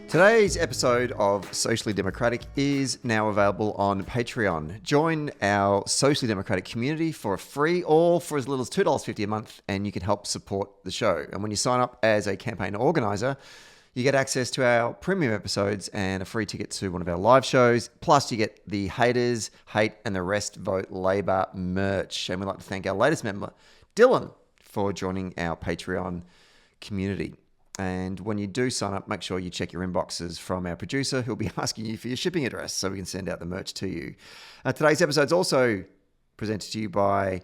Today's episode of Socially Democratic is now available on Patreon. Join our Socially Democratic community for a free or for as little as $2.50 a month, and you can help support the show. And when you sign up as a campaign organiser, you get access to our premium episodes and a free ticket to one of our live shows. Plus, you get the Haters Hate and the Rest Vote Labor merch. And we'd like to thank our latest member, Dylan, for joining our Patreon community. And when you do sign up, make sure you check your inboxes from our producer, who'll be asking you for your shipping address so we can send out the merch to you. Today's episode is also presented to you by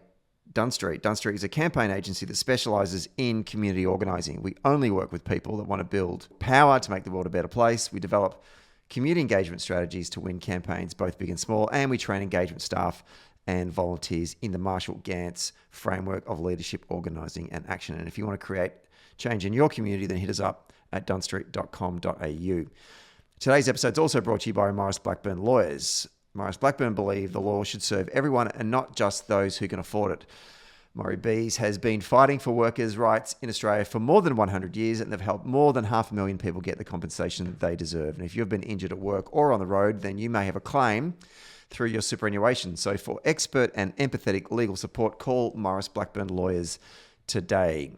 Dunn Street. Dunn Street is a campaign agency that specialises in community organising. We only work with people that want to build power to make the world a better place. We develop community engagement strategies to win campaigns, both big and small, and we train engagement staff and volunteers in the Marshall Gantz framework of leadership, organising and action. And if you want to create change in your community, then hit us up at dunstreet.com.au. Today's episode is also brought to you by Morris Blackburn Lawyers. Morris Blackburn believe the law should serve everyone and not just those who can afford it. Murray Bees has been fighting for workers' rights in Australia for more than 100 years, and they've helped more than 500,000 people get the compensation that they deserve. And if you've been injured at work or on the road, then you may have a claim through your superannuation. So for expert and empathetic legal support, call Morris Blackburn Lawyers today.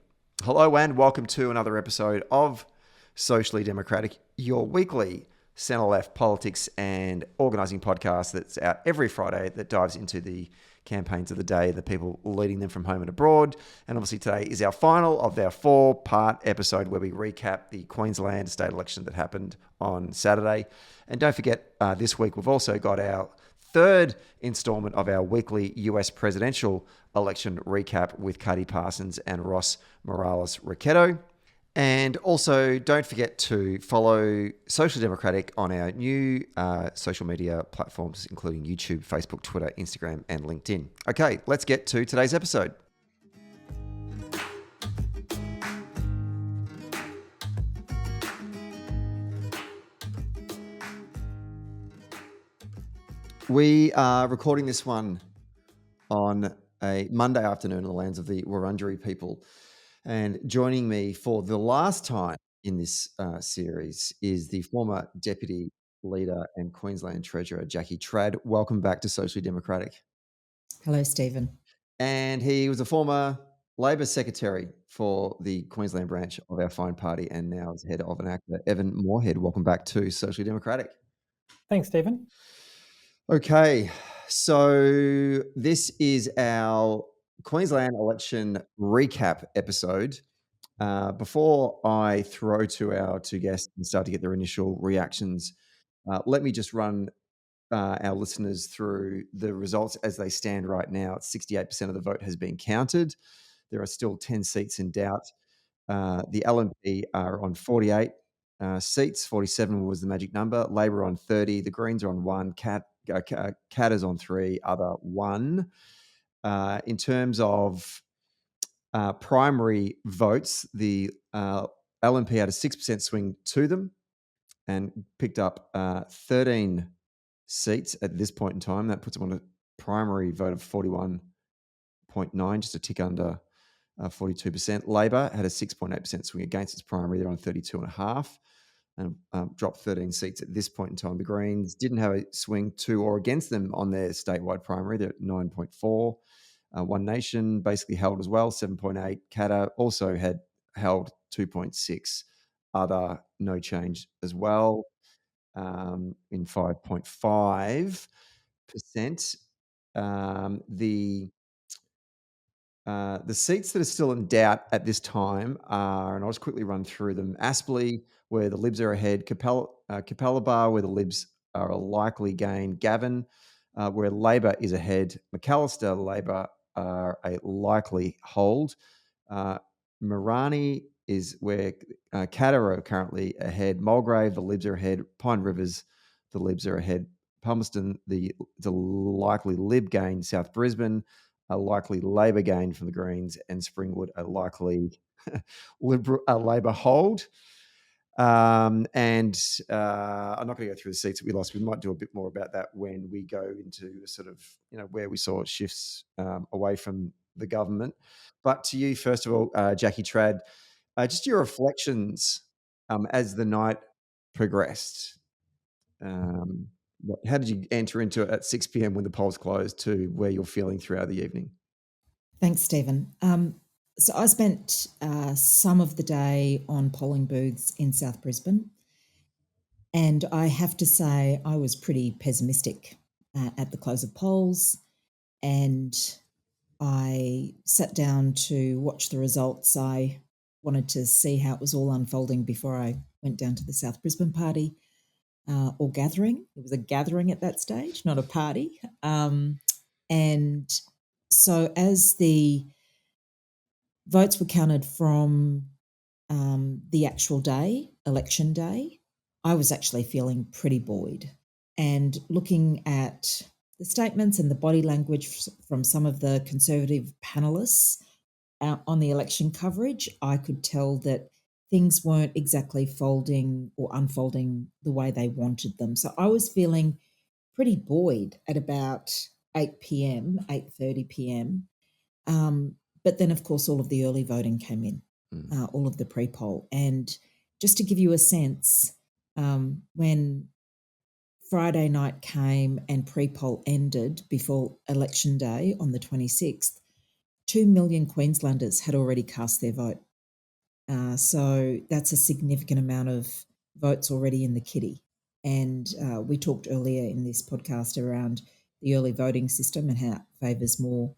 Hello and welcome to another episode of Socially Democratic, your weekly centre-left politics and organising podcast that's out every Friday that dives into the campaigns of the day, the people leading them from home and abroad. And obviously today is our final of our 4-part episode where we recap the Queensland state election that happened on Saturday. And don't forget, this week we've also got our third installment of our weekly US presidential election recap with Cuddy Parsons and Ross Morales-Ricetto. And also don't forget to follow Social Democratic on our new social media platforms, including YouTube, Facebook, Twitter, Instagram, and LinkedIn. Okay, let's get to today's episode. We are recording this one on a Monday afternoon in the lands of the Wurundjeri people. And joining me for the last time in this series is the former Deputy Leader and Queensland Treasurer, Jackie Trad. Welcome back to Socially Democratic. Hello, Stephen. And he was a former Labor Secretary for the Queensland branch of our fine party and now is head of an actor, Evan Moorhead. Welcome back to Socially Democratic. Thanks, Stephen. Okay, so this is our Queensland election recap episode. Before I throw to our two guests and start to get their initial reactions, let me just run our listeners through the results as they stand right now. 68% of the vote has been counted. There are still 10 seats in doubt. The LNP are on 48 seats. 47 was the magic number. Labor on 30. The Greens are on 1. Cat is on 3. Other 1. In terms of primary votes, the LNP had a 6% swing to them and picked up 13 seats at this point in time. That puts them on a primary vote of 41.9, just a tick under 42%. Labor had a 6.8% swing against its primary. They're on 32.5 and dropped 13 seats at this point in time. The Greens didn't have a swing to or against them on their statewide primary. They're at 9.4. One Nation basically held as well, 7.8. Katter also had held 2.6. Other, no change as well, in 5.5%. The seats that are still in doubt at this time and I'll just quickly run through them. Aspley, where the Libs are ahead. Capalaba, where the Libs are a likely gain. Gavin, where Labor is ahead. McAllister, Labor are a likely hold. Marani is where Katter are currently ahead. Mulgrave, the Libs are ahead. Pine Rivers, the Libs are ahead. Palmerston, the likely Lib gain. South Brisbane, a likely Labor gain from the Greens, and Springwood, a likely Labor hold. I'm not going to go through the seats that we lost. We might do a bit more about that when we go into sort of, where we saw shifts away from the government. But to you, first of all, Jackie Trad, just your reflections as the night progressed? How did you enter into it at 6 p.m. when the polls closed to where you're feeling throughout the evening? Thanks, Stephen. So I spent some of the day on polling booths in South Brisbane, and I have to say I was pretty pessimistic at the close of polls, and I sat down to watch the results. I wanted to see how it was all unfolding before I went down to the South Brisbane party or gathering. It was a gathering at that stage, not a party. And so as the votes were counted from the actual day, election day, I was actually feeling pretty buoyed. And looking at the statements and the body language from some of the Conservative panellists on the election coverage, I could tell that things weren't exactly folding or unfolding the way they wanted them. So I was feeling pretty buoyed at about 8 p.m., 8:30 p.m. But then, of course, all of the early voting came in, all of the pre-poll. And just to give you a sense, when Friday night came and pre-poll ended before election day on the 26th, 2 million Queenslanders had already cast their vote. So that's a significant amount of votes already in the kitty. And we talked earlier in this podcast around the early voting system and how it favours more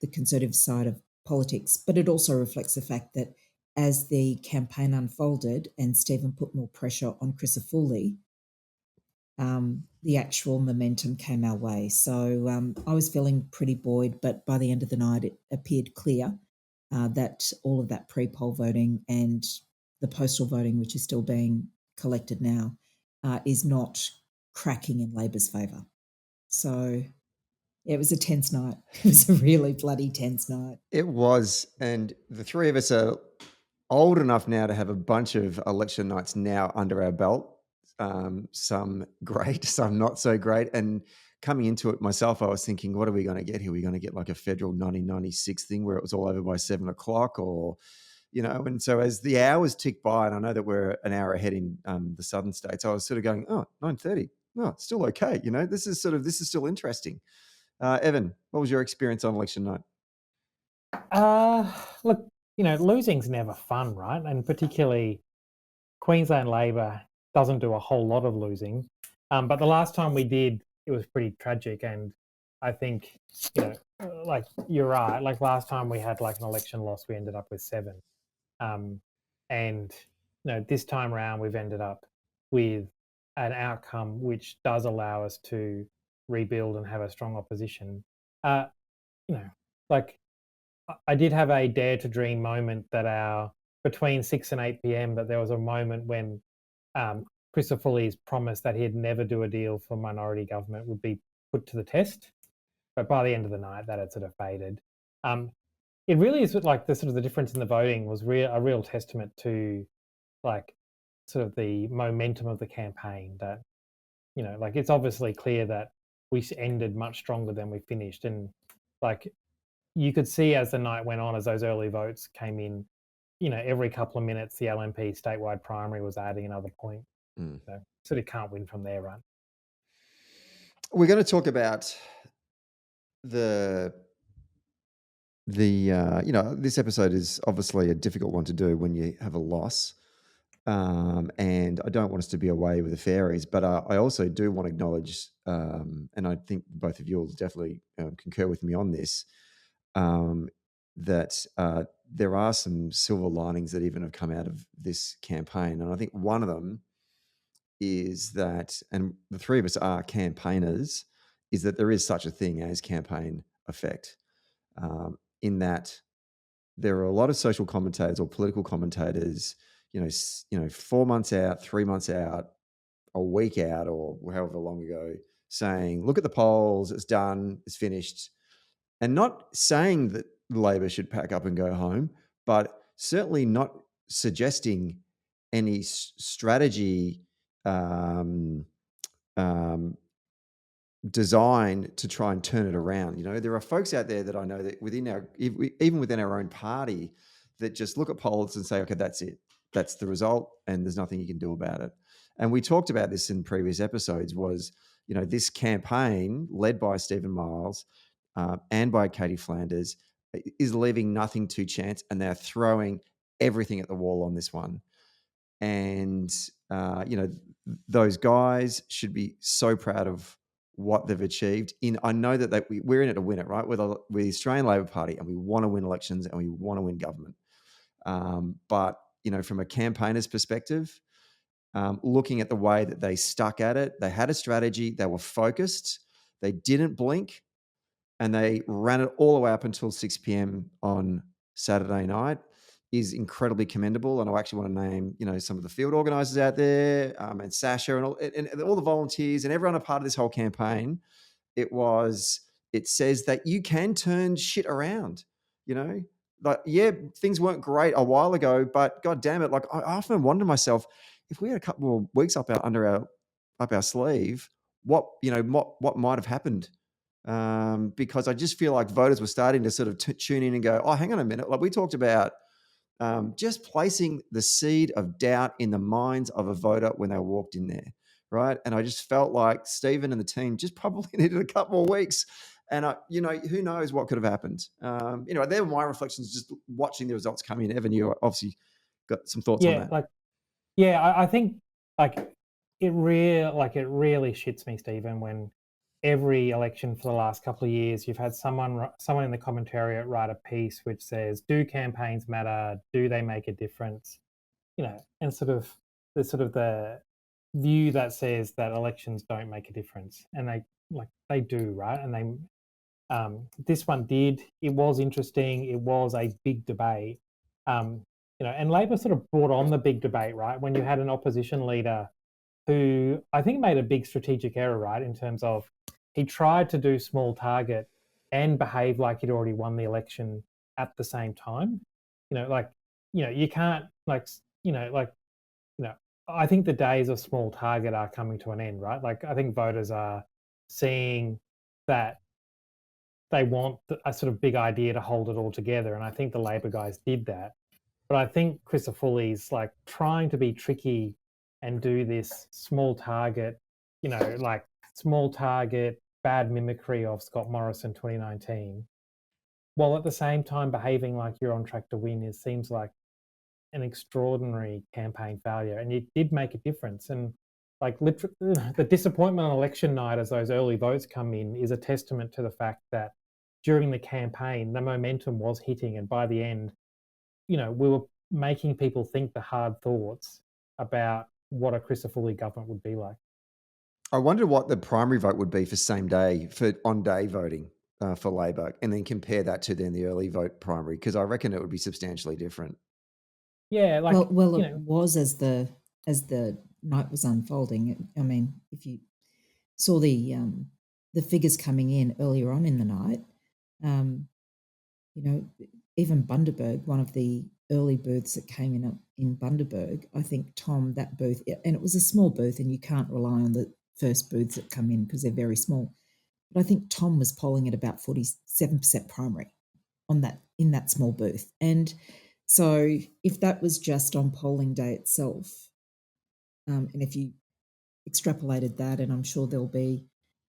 the conservative side of politics. But it also reflects the fact that as the campaign unfolded and Stephen put more pressure on Crisafulli, the actual momentum came our way. So I was feeling pretty buoyed, but by the end of the night, it appeared clear that all of that pre-poll voting and the postal voting, which is still being collected now, is not cracking in Labor's favour. So it was a tense night. It was a really bloody tense night. It was, and the three of us are old enough now to have a bunch of election nights now under our belt. Some great, some not so great. And coming into it myself, I was thinking, what are we going to get here? Are we going to get like a federal 1996 thing where it was all over by 7 o'clock or, and so as the hours tick by, and I know that we're an hour ahead in the southern states, I was sort of going, 9:30. No, it's still okay. This is still interesting. Evan, what was your experience on election night? Look, losing's never fun, right? And particularly Queensland Labor doesn't do a whole lot of losing. But the last time we did, it was pretty tragic. And I think, like you're right, like last time we had like an election loss, we ended up with 7. And, this time around, we've ended up with an outcome which does allow us to rebuild and have a strong opposition. Like I did have a dare to dream moment that between 6 and 8 p.m. that there was a moment when Crisafulli's promise that he'd never do a deal for minority government would be put to the test. But by the end of the night, that had sort of faded. It really is like the difference in the voting was a real testament to like sort of the momentum of the campaign that, like it's obviously clear that we ended much stronger than we finished. And like you could see as the night went on, as those early votes came in, every couple of minutes, the LNP statewide primary was adding another point. So sort of can't win from there, right? We're going to talk about this episode is obviously a difficult one to do when you have a loss. And I don't want us to be away with the fairies, but I also do want to acknowledge, and I think both of you will definitely concur with me on this, that there are some silver linings that even have come out of this campaign. And I think one of them is that, and the three of us are campaigners, is that there is such a thing as campaign effect, in that there are a lot of social commentators or political commentators, 4 months out, 3 months out, a week out, or however long ago, saying, look at the polls, it's done, it's finished. And not saying that Labor should pack up and go home, but certainly not suggesting any strategy designed to try and turn it around. There are folks out there that I know that even within our own party, that just look at polls and say, okay, that's it. that's the result, and there's nothing you can do about it. And we talked about this in previous episodes, was, this campaign led by Stephen Miles and by Katie Flanders is leaving nothing to chance, and they're throwing everything at the wall on this one. And, those guys should be so proud of what they've achieved. I know that we're in it to win it, right? We're the Australian Labor Party, and we want to win elections and we want to win government. But, from a campaigner's perspective, looking at the way that they stuck at it, they had a strategy, they were focused, they didn't blink, and they ran it all the way up until 6 p.m. on Saturday night, is incredibly commendable. And I actually want to name, some of the field organisers out there, and Sasha and all the volunteers and everyone a part of this whole campaign. It says that you can turn shit around, Like, yeah, things weren't great a while ago, but God damn it, like I often wonder to myself, if we had a couple of weeks up our sleeve, what might have happened? Because I just feel like voters were starting to sort of tune in and go, oh, hang on a minute. Like we talked about, just placing the seed of doubt in the minds of a voter when they walked in there, right? And I just felt like Stephen and the team just probably needed a couple more weeks. And, who knows what could have happened. They were my reflections just watching the results come in. Evan, you obviously got some thoughts on that. I think it really shits me, Stephen, when every election for the last couple of years, you've had someone in the commentariat write a piece which says, do campaigns matter? Do they make a difference? And sort of the view that says that elections don't make a difference, and they do, right? And this one did. It was interesting. It was a big debate. And Labor sort of brought on the big debate, right? When you had an opposition leader who I think made a big strategic error, right? In terms of he tried to do small target and behave like he'd already won the election at the same time. You can't I think the days of small target are coming to an end, right? Like I think voters are seeing that they want a sort of big idea to hold it all together. And I think the Labor guys did that. But I think Christopher Foley's like trying to be tricky and do this small target, small target, bad mimicry of Scott Morrison 2019, while at the same time behaving like you're on track to win seems like an extraordinary campaign failure. And it did make a difference. And the disappointment on election night as those early votes come in is a testament to the fact that during the campaign, the momentum was hitting. And by the end, we were making people think the hard thoughts about what a Christopher Foley government would be like. I wonder what the primary vote would be for same day, for on-day voting for Labor, and then compare that to then the early vote primary, because I reckon it would be substantially different. Yeah, it was as the night was unfolding. I mean, if you saw the figures coming in earlier on in the night, even Bundaberg, one of the early booths that came in Bundaberg, I think Tom, that booth, and it was a small booth, and you can't rely on the first booths that come in because they're very small. But I think Tom was polling at about 47% primary in that small booth. And so if that was just on polling day itself, and if you extrapolated that, and I'm sure there'll be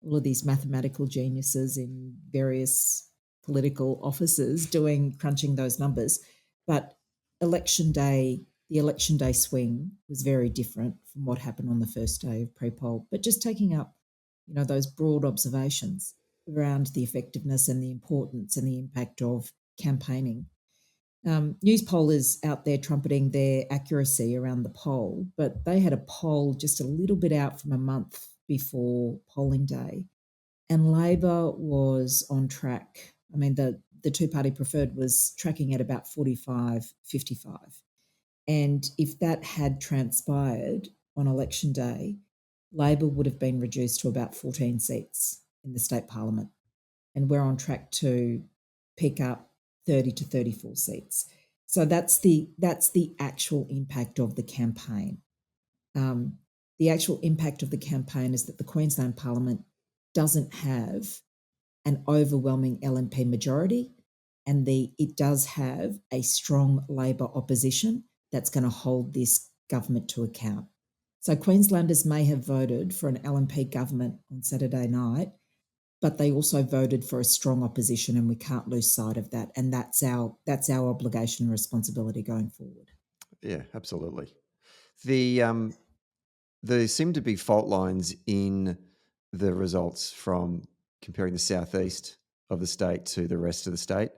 all of these mathematical geniuses in various political offices crunching those numbers, but the election day swing was very different from what happened on the first day of pre-poll. But just taking up, those broad observations around the effectiveness and the importance and the impact of campaigning. News pollers out there trumpeting their accuracy around the poll, but they had a poll just a little bit out from a month before polling day, and Labor was on track. I mean, the two-party preferred was tracking at about 45-55. And if that had transpired on election day, Labor would have been reduced to about 14 seats in the state parliament. And we're on track to pick up 30 to 34 seats. So that's the actual impact of the campaign. The actual impact of the campaign is that the Queensland Parliament doesn't have an overwhelming LNP majority, and it does have a strong Labor opposition, that's going to hold this government to account. So Queenslanders may have voted for an LNP government on Saturday night, but they also voted for a strong opposition, and we can't lose sight of that. And that's our obligation and responsibility going forward. Yeah, absolutely. There seem to be fault lines in the results from comparing the southeast of the state to the rest of the state.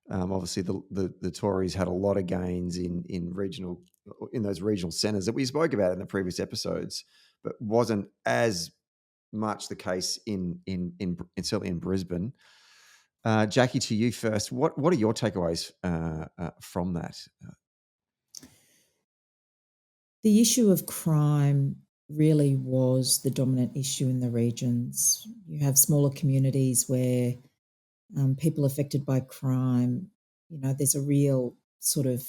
Obviously, the Tories had a lot of gains in those regional centres that we spoke about in the previous episodes, but wasn't as much the case in certainly in Brisbane. Jackie, to you first. What are your takeaways from that? The issue of crime really was the dominant issue in the regions. You have smaller communities where people affected by crime, there's a real sort of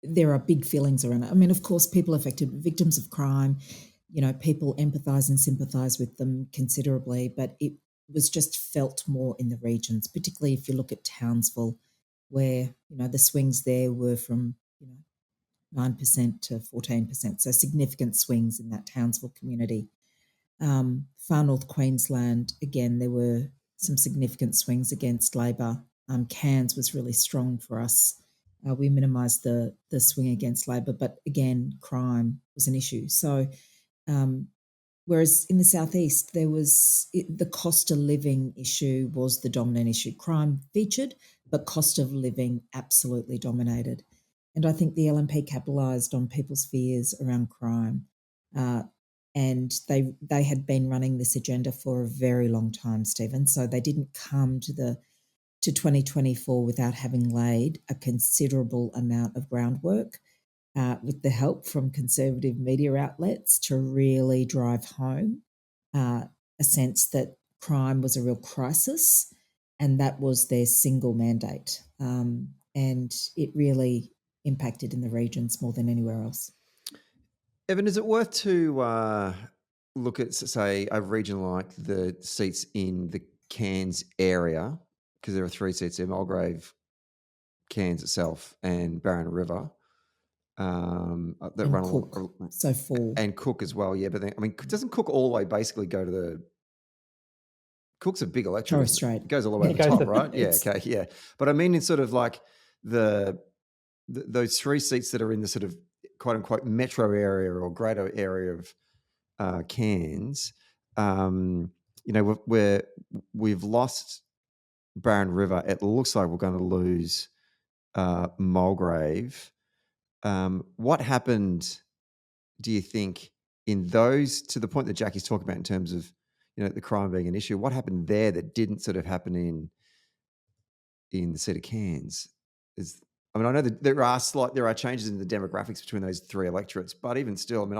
there are big feelings around it. I mean, of course, people affected, victims of crime, people empathise and sympathise with them considerably, but it was just felt more in the regions, particularly if you look at Townsville, where, the swings there were from, 9% to 14%, so significant swings in that Townsville community. Far North Queensland, again, there were some significant swings against Labor. Cairns was really strong for us. We minimised the swing against Labor, but again, crime was an issue. So, whereas in the southeast, the cost of living issue was the dominant issue. Crime featured, but cost of living absolutely dominated. And I think the LNP capitalised on people's fears around crime. And they had been running this agenda for a very long time, Stephen. So they didn't come to 2024 without having laid a considerable amount of groundwork with the help from conservative media outlets to really drive home a sense that crime was a real crisis, and that was their single mandate. And it really impacted in the regions more than anywhere else. Evan, is it worth to look at, say, a region like the seats in the Cairns area, because there are 3 seats there, Mulgrave, Cairns itself, and Barron River, that and run Cook, along, so 4. and Cook as well. Yeah, but then, I mean, doesn't Cook all the way basically go to the? Cook's a big electorate. Torres Strait. It goes all the way to the top, right? Yeah, okay, yeah. But I mean, it's sort of like those 3 seats that are in the sort of quote unquote metro area or greater area of Cairns. We've lost Barron River. It looks like we're going to lose Mulgrave. What happened, do you think, in those, to the point that Jackie's talking about in terms of the crime being an issue? What happened there that didn't sort of happen in the seat of Cairns? I mean, I know that there are changes in the demographics between those 3 electorates, but even still, I mean,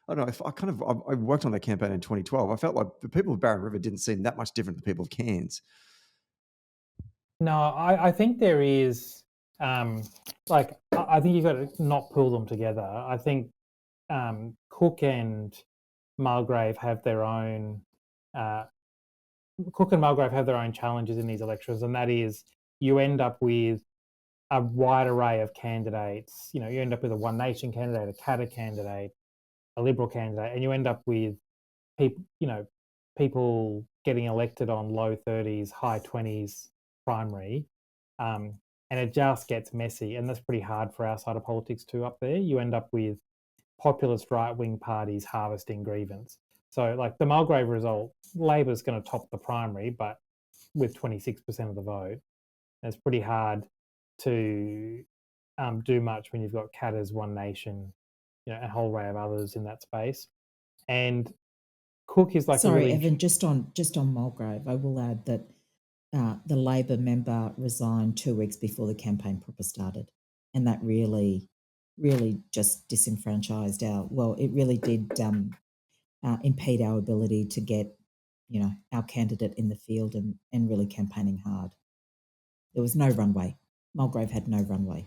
I don't know. I worked on that campaign in 2012. I felt like the people of Barron River didn't seem that much different than the people of Cairns. No, I think there is, I think you've got to not pull them together. I think Cook and Mulgrave have their own challenges in these elections, and that is you end up with a wide array of candidates. You end up with a One Nation candidate, a Katter candidate, a Liberal candidate, and you end up with people getting elected on low 30s, high 20s primary, and it just gets messy, and that's pretty hard for our side of politics too. Up there, you end up with populist right-wing parties harvesting grievance. So, like the Mulgrave result, Labor's going to top the primary, but with 26% of the vote, and it's pretty hard to do much when you've got Katter's One Nation, a whole array of others in that space. And Cook is like Evan, just on Mulgrave, I will add that the Labor member resigned 2 weeks before the campaign proper started, and that really just disenfranchised it really did impede our ability to get our candidate in the field and really campaigning hard. There was no runway. Mulgrave had no runway.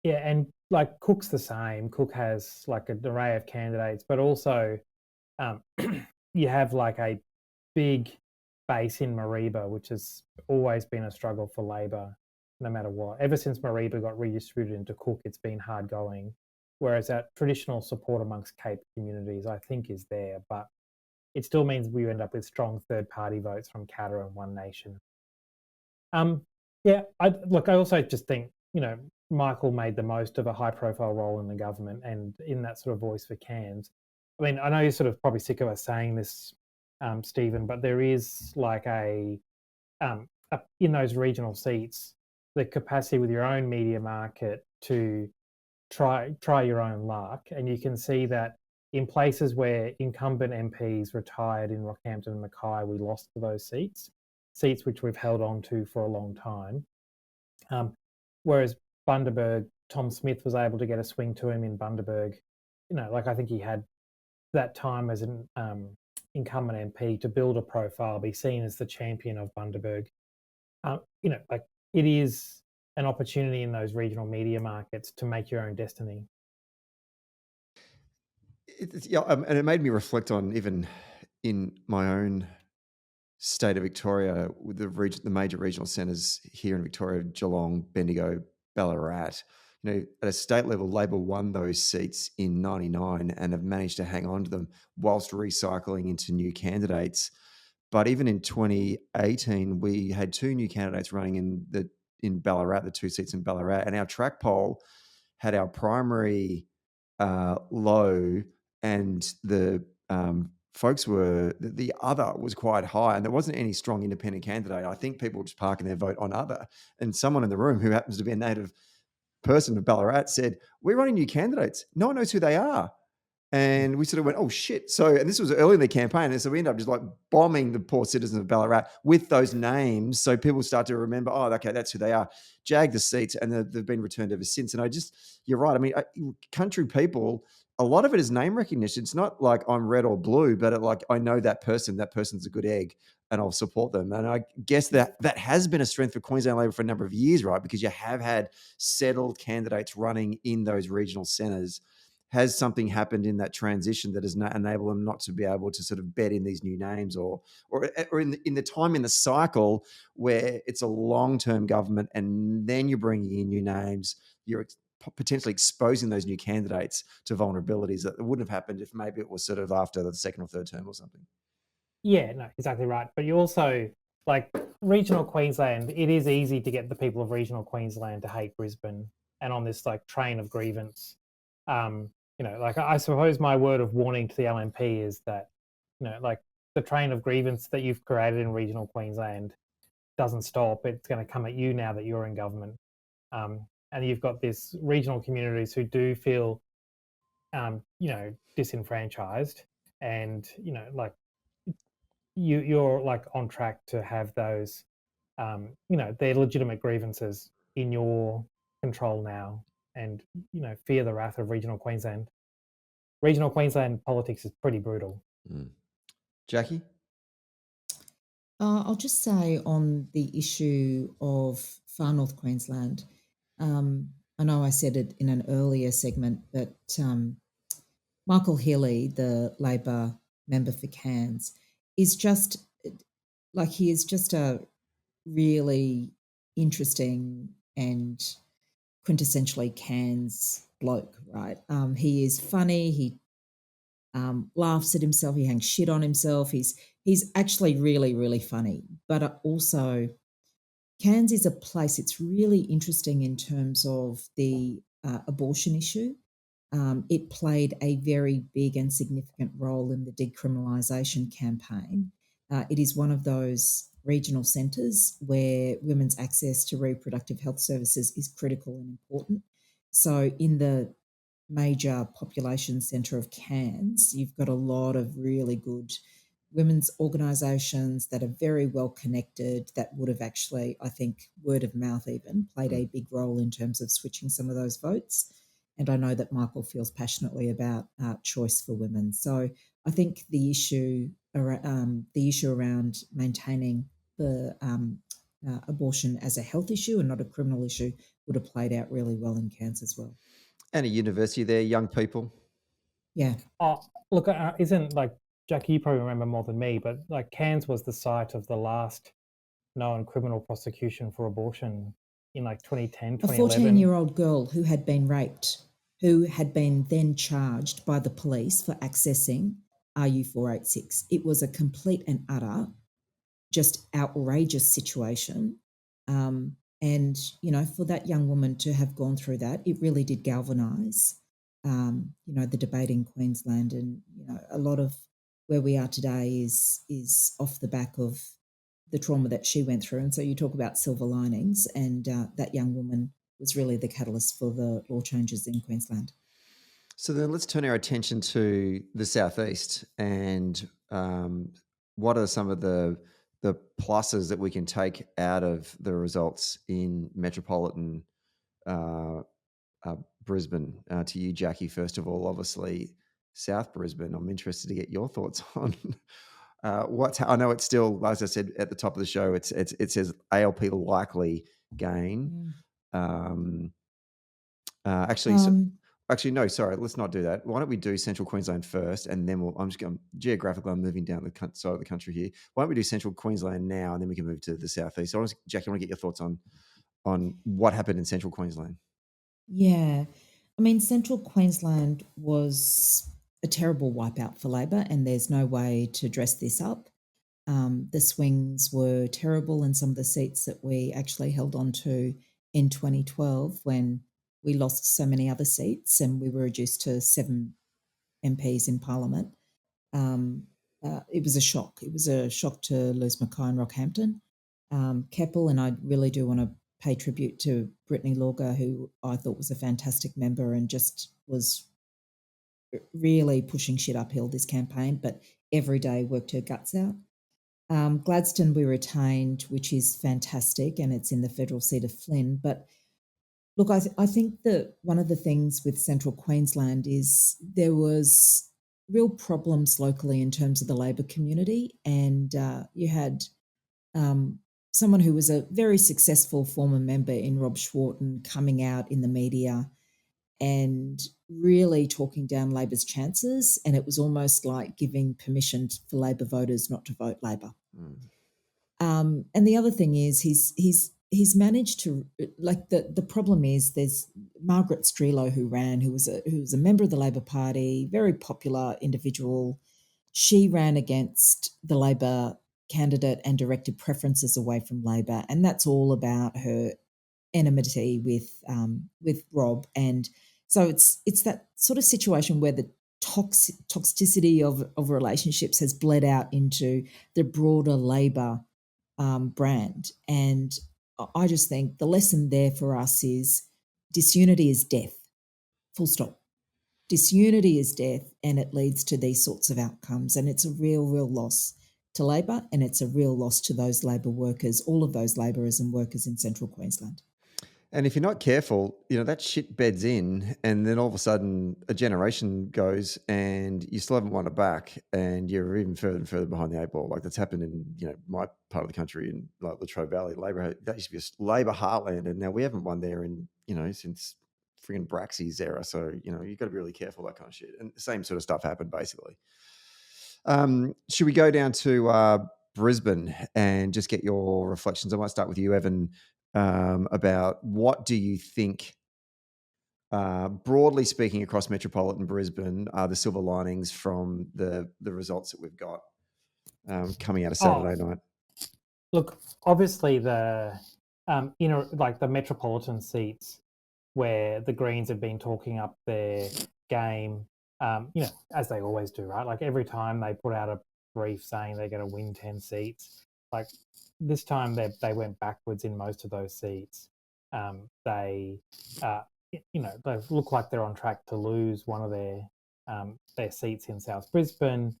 Yeah, and like Cook's the same. Cook has like an array of candidates, but also you have like a big base in Mareeba, which has always been a struggle for Labor. no matter what. Ever since Mareeba got redistributed into Cook, it's been hard going. Whereas that traditional support amongst Cape communities, I think, is there, but it still means we end up with strong third-party votes from Katter and One Nation. Yeah, I also just think, Michael made the most of a high-profile role in the government and in that sort of voice for Cairns. I mean, I know you're sort of probably sick of us saying this, Stephen, but there is like in those regional seats, the capacity with your own media market to try your own luck, and you can see that in places where incumbent MPs retired in Rockhampton and Mackay, we lost to those seats which we've held on to for a long time. Whereas Bundaberg, Tom Smith was able to get a swing to him in Bundaberg. I think he had that time as an incumbent MP to build a profile, be seen as the champion of Bundaberg. It is an opportunity in those regional media markets to make your own destiny. And it made me reflect on, even in my own state of Victoria, with the major regional centres here in Victoria, Geelong, Bendigo, Ballarat. At a state level, Labor won those seats in '99 and have managed to hang on to them whilst recycling into new candidates. But even in 2018, we had two new candidates running in Ballarat, the two seats in Ballarat, and our track poll had our primary low, and the folks the other was quite high, and there wasn't any strong independent candidate. I think people were just parking their vote on other. And someone in the room who happens to be a native person of Ballarat said, "We're running new candidates. No one knows who they are." And we sort of went, "Oh shit!" And this was early in the campaign, and so we ended up just like bombing the poor citizens of Ballarat with those names, so people start to remember, "Oh, okay, that's who they are." Jag the seats, and they've been returned ever since. And you're right. I mean, country people, a lot of it is name recognition. It's not like I'm red or blue, but I know that person. That person's a good egg, and I'll support them. And I guess that has been a strength for Queensland Labor for a number of years, right? Because you have had settled candidates running in those regional centres. Has something happened in that transition that has enabled them not to be able to sort of bet in these new names, or in the time in the cycle where it's a long-term government and then you're bringing in new names, you're potentially exposing those new candidates to vulnerabilities that wouldn't have happened if maybe it was sort of after the second or third term or something. Yeah, no, exactly right. But you also, regional Queensland, it is easy to get the people of regional Queensland to hate Brisbane, and on this train of grievance. I suppose my word of warning to the LNP is that, the train of grievance that you've created in regional Queensland doesn't stop. It's going to come at you now that you're in government. And you've got this regional communities who do feel, disenfranchised, and, you're on track to have those, their legitimate grievances in your control now, and, fear the wrath of regional Queensland. Regional Queensland politics is pretty brutal. Jackie? I'll just say on the issue of far north Queensland, I know I said it in an earlier segment, but Michael Healy, the Labor member for Cairns, is just he is just a really interesting and quintessentially Cairns bloke, right? He is funny. He laughs at himself. He hangs shit on himself. He's actually really, really funny. But also, Cairns is a place, it's really interesting in terms of the abortion issue. It played a very big and significant role in the decriminalisation campaign. It is one of those regional centres where women's access to reproductive health services is critical and important. So in the major population centre of Cairns, you've got a lot of really good women's organisations that are very well connected, that would have actually, I think, word of mouth even, played a big role in terms of switching some of those votes. And I know that Michael feels passionately about choice for women. So I think the issue around maintaining the abortion as a health issue and not a criminal issue would have played out really well in Cairns as well. And a university there, young people. Yeah. Oh, look, isn't Jackie, you probably remember more than me, but Cairns was the site of the last known criminal prosecution for abortion in like 2010, A 2011. 14-year-old girl who had been raped, who had been then charged by the police for accessing RU486. It was a complete and utter, just outrageous situation. And, for that young woman to have gone through that, it really did galvanise, the debate in Queensland. And, a lot of where we are today is off the back of the trauma that she went through. And so you talk about silver linings, and that young woman was really the catalyst for the law changes in Queensland. So then let's turn our attention to the southeast and what are some of the pluses that we can take out of the results in metropolitan Brisbane. To you, Jackie, first of all, obviously South Brisbane. I'm interested to get your thoughts on I know it's still, as I said at the top of the show, it says ALP likely gain. Actually, no, sorry, let's not do that. Why don't we do Central Queensland first, and then I'm just going geographically. I'm moving down the side of the country here. Why don't we do Central Queensland now, and then we can move to the southeast? So, Jackie, I want to get your thoughts on what happened in Central Queensland. Yeah. I mean, Central Queensland was a terrible wipeout for Labor, and there's no way to dress this up. The swings were terrible in some of the seats that we actually held on to in 2012 when we lost so many other seats and we were reduced to 7 MPs in Parliament. It was a shock. It was a shock to lose Mackay and Rockhampton. Keppel, and I really do want to pay tribute to Brittany Lorga, who I thought was a fantastic member and just was really pushing shit uphill this campaign, but every day worked her guts out. Gladstone we retained, which is fantastic, and it's in the federal seat of Flynn. But look, I think that one of the things with Central Queensland is there was real problems locally in terms of the Labor community, and you had someone who was a very successful former member in Rob Schwarten coming out in the media and really talking down Labor's chances, and it was almost like giving permission for Labor voters not to vote Labor. And the other thing is he's managed to, like, the problem is there's Margaret Strelo who was a member of the Labor Party, very popular individual. She ran against the Labor candidate and directed preferences away from Labor, and that's all about her enmity with Rob. And so it's that sort of situation where the toxicity of relationships has bled out into the broader Labor brand. And I just think the lesson there for us is disunity is death, full stop. Disunity is death, and it leads to these sorts of outcomes. And it's a real, real loss to Labor, and it's a real loss to those Labor workers, all of those labourers and workers in Central Queensland. And if you're not careful, that shit beds in, and then all of a sudden a generation goes and you still haven't won it back, and you're even further and further behind the eight ball. Like that's happened in my part of the country in like Latrobe Valley. Labor, that used to be a Labor heartland, and now we haven't won there in since friggin' Braxy's era. So you've got to be really careful, that kind of shit. And the same sort of stuff happened basically. Should we go down to Brisbane and just get your reflections? I might start with you, Evan. About what do you think, broadly speaking, across metropolitan Brisbane, are the silver linings from the results that we've got coming out of Saturday night? Look, obviously the the metropolitan seats where the Greens have been talking up their game, as they always do, right? Like every time they put out a brief saying they're going to win 10 seats, like this time they went backwards in most of those seats. They look like they're on track to lose one of their seats in South Brisbane,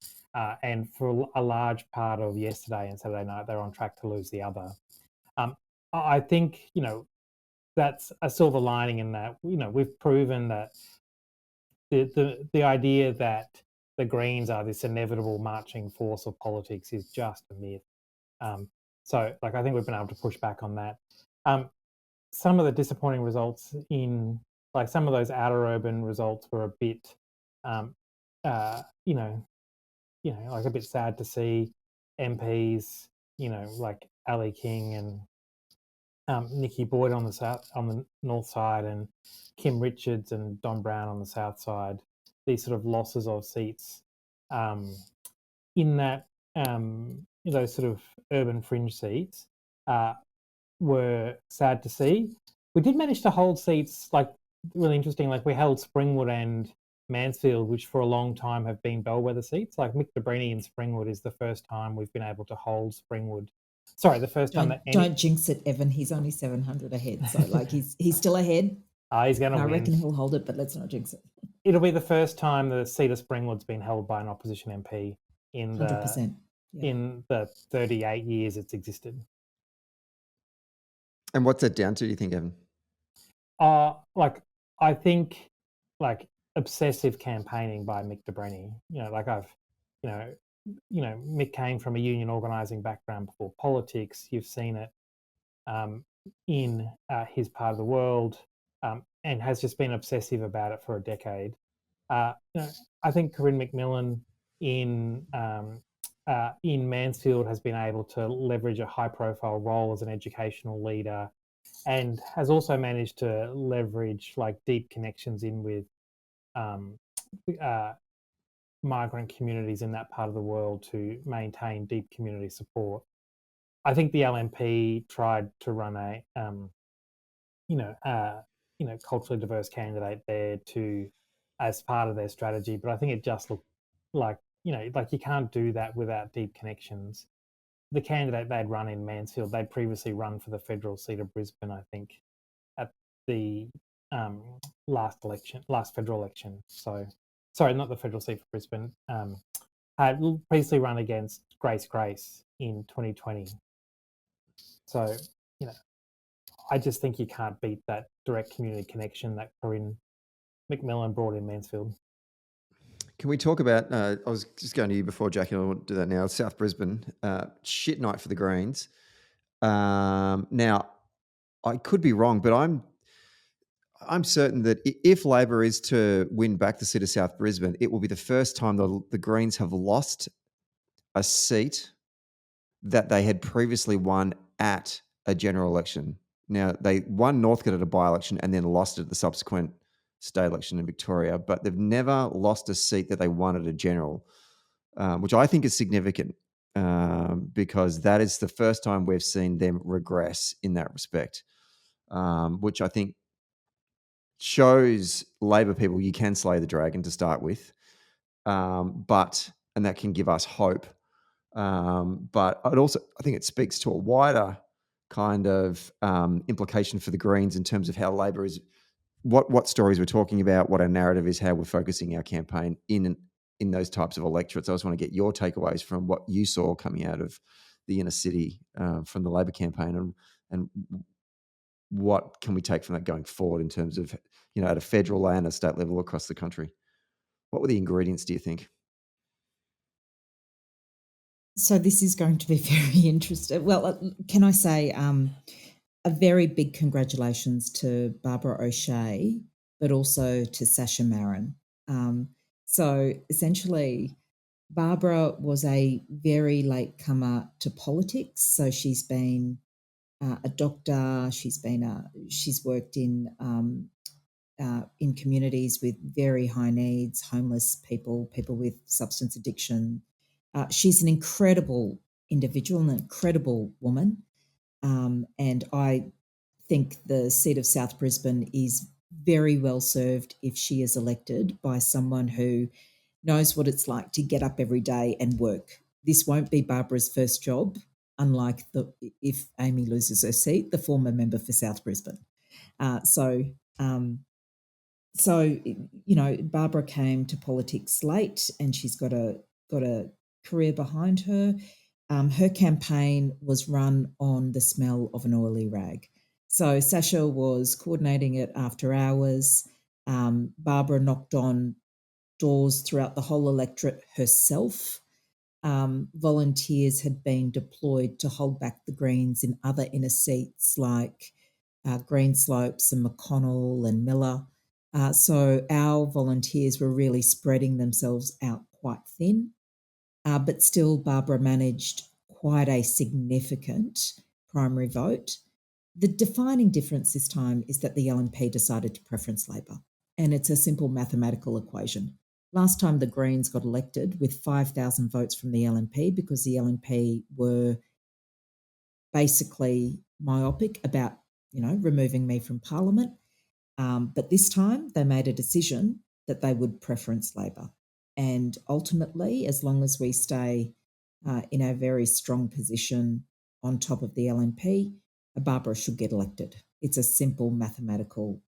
and for a large part of yesterday and Saturday night, they're on track to lose the other. I think that's a silver lining in that we've proven that the idea that the Greens are this inevitable marching force of politics is just a myth. So, I think we've been able to push back on that. Some of the disappointing results in, some of those outer urban results were a bit, a bit sad to see. MPs, like Ali King and Nikki Boyd on the north side, and Kim Richards and Don Brown on the south side. These sort of losses of seats in that those sort of urban fringe seats were sad to see. We did manage to hold seats, like, really interesting. Like, we held Springwood and Mansfield, which for a long time have been bellwether seats. Like, Mick Dabrini in Springwood is the first time we've been able to hold Springwood. Sorry, the first time that Don't jinx it, Evan. He's only 700 ahead, so like he's still ahead. He's going to win. I reckon he'll hold it, but let's not jinx it. It'll be the first time the seat of Springwood's been held by an opposition MP in 100%. in the 38 years it's existed. And what's that down to, do you think, Evan? I think obsessive campaigning by Mick Dabrini. Mick came from a union organising background before politics. You've seen it in his part of the world, and has just been obsessive about it for a decade. I think Corinne McMillan in Mansfield has been able to leverage a high-profile role as an educational leader, and has also managed to leverage deep connections in with migrant communities in that part of the world to maintain deep community support. I think the LNP tried to run a culturally diverse candidate there as part of their strategy, but I think it just looked like you can't do that without deep connections. The candidate they'd run in Mansfield, they'd previously run for the federal seat of Brisbane, I think, at the last federal election. So, sorry, not the federal seat for Brisbane. Had previously run against Grace in 2020. So, I just think you can't beat that direct community connection that Corinne McMillan brought in Mansfield. Can we talk about, I was just going to you before, Jackie, and I want to do that now, South Brisbane, shit night for the Greens. Now, I could be wrong, but I'm certain that if Labor is to win back the seat of South Brisbane, it will be the first time the Greens have lost a seat that they had previously won at a general election. Now, they won Northcote at a by-election and then lost it at the subsequent state election in Victoria, but they've never lost a seat that they won at a general, which I think is significant because that is the first time we've seen them regress in that respect, which I think shows Labor people you can slay the dragon to start with, and that can give us hope. But I think it speaks to a wider kind of implication for the Greens in terms of how Labor is, what stories we're talking about, what our narrative is, how we're focusing our campaign in those types of electorates. I just want to get your takeaways from what you saw coming out of the inner city from the Labor campaign, and what can we take from that going forward in terms of, at a federal and a state level across the country? What were the ingredients, do you think? So this is going to be very interesting. Well, can I say a very big congratulations to Barbara O'Shea, but also to Sasha Marin. So essentially, Barbara was a very late comer to politics. So she's been a doctor. She's worked in communities with very high needs, homeless people with substance addiction. She's an incredible individual, an incredible woman. And I think the seat of South Brisbane is very well served if she is elected by someone who knows what it's like to get up every day and work. This won't be Barbara's first job, unlike if Amy loses her seat, the former member for South Brisbane. So Barbara came to politics late, and she's got a career behind her. Her campaign was run on the smell of an oily rag. So Sasha was coordinating it after hours. Barbara knocked on doors throughout the whole electorate herself. Volunteers had been deployed to hold back the Greens in other inner seats like Greenslopes and McConnell and Miller. So our volunteers were really spreading themselves out quite thin. But still, Barbara managed quite a significant primary vote. The defining difference this time is that the LNP decided to preference Labor, and it's a simple mathematical equation. Last time the Greens got elected with 5,000 votes from the LNP because the LNP were basically myopic about, removing me from Parliament. But this time they made a decision that they would preference Labor. And ultimately, as long as we stay in a very strong position on top of the LNP, Barbara should get elected. It's a simple mathematical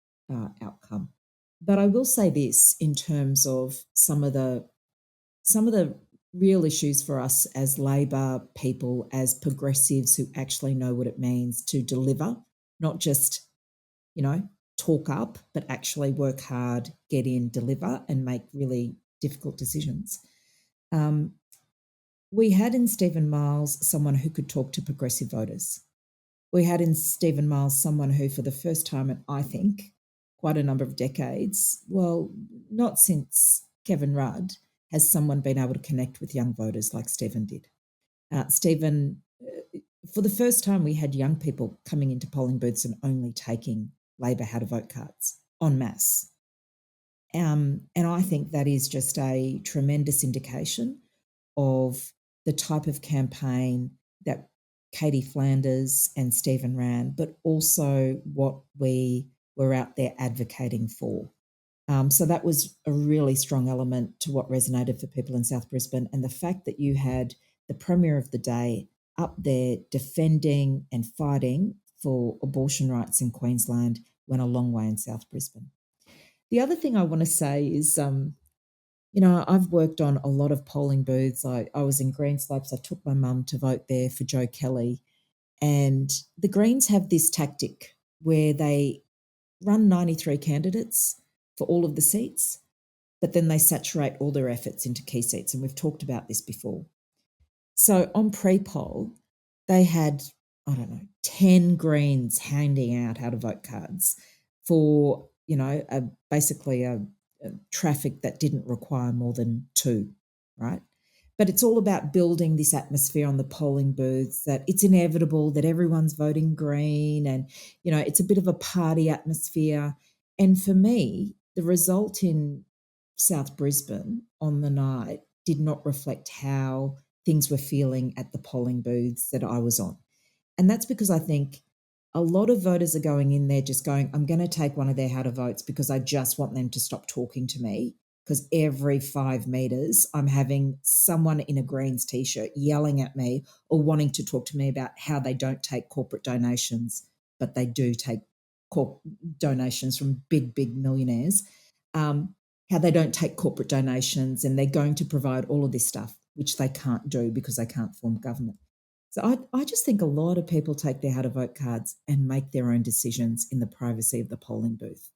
outcome. But I will say this in terms of some of the real issues for us as Labor people, as progressives who actually know what it means to deliver, not just, talk up, but actually work hard, get in, deliver, and make really difficult decisions. We had in Stephen Miles someone who could talk to progressive voters. We had in Stephen Miles someone who, for the first time in, I think, quite a number of decades, well, not since Kevin Rudd, has someone been able to connect with young voters like Stephen did. Stephen, for the first time, we had young people coming into polling booths and only taking Labor how to vote cards en masse. And I think that is just a tremendous indication of the type of campaign that Katie Flanders and Stephen ran, but also what we were out there advocating for. So that was a really strong element to what resonated for people in South Brisbane. And the fact that you had the Premier of the day up there defending and fighting for abortion rights in Queensland went a long way in South Brisbane. The other thing I want to say is, I've worked on a lot of polling booths. I was in Greenslopes. I took my mum to vote there for Joe Kelly. And the Greens have this tactic where they run 93 candidates for all of the seats, but then they saturate all their efforts into key seats. And we've talked about this before. So on pre-poll, they had, 10 Greens handing out how to vote cards for, basically a traffic that didn't require more than 2, right? But it's all about building this atmosphere on the polling booths that it's inevitable that everyone's voting Green and, it's a bit of a party atmosphere. And for me, the result in South Brisbane on the night did not reflect how things were feeling at the polling booths that I was on. And that's because I think a lot of voters are going in there just going, I'm going to take one of their how to votes because I just want them to stop talking to me, because every 5 metres I'm having someone in a Greens T-shirt yelling at me or wanting to talk to me about how they don't take corporate donations, but they do take donations from big, big millionaires, how they don't take corporate donations and they're going to provide all of this stuff, which they can't do because they can't form government. So I just think a lot of people take their how to vote cards and make their own decisions in the privacy of the polling booth.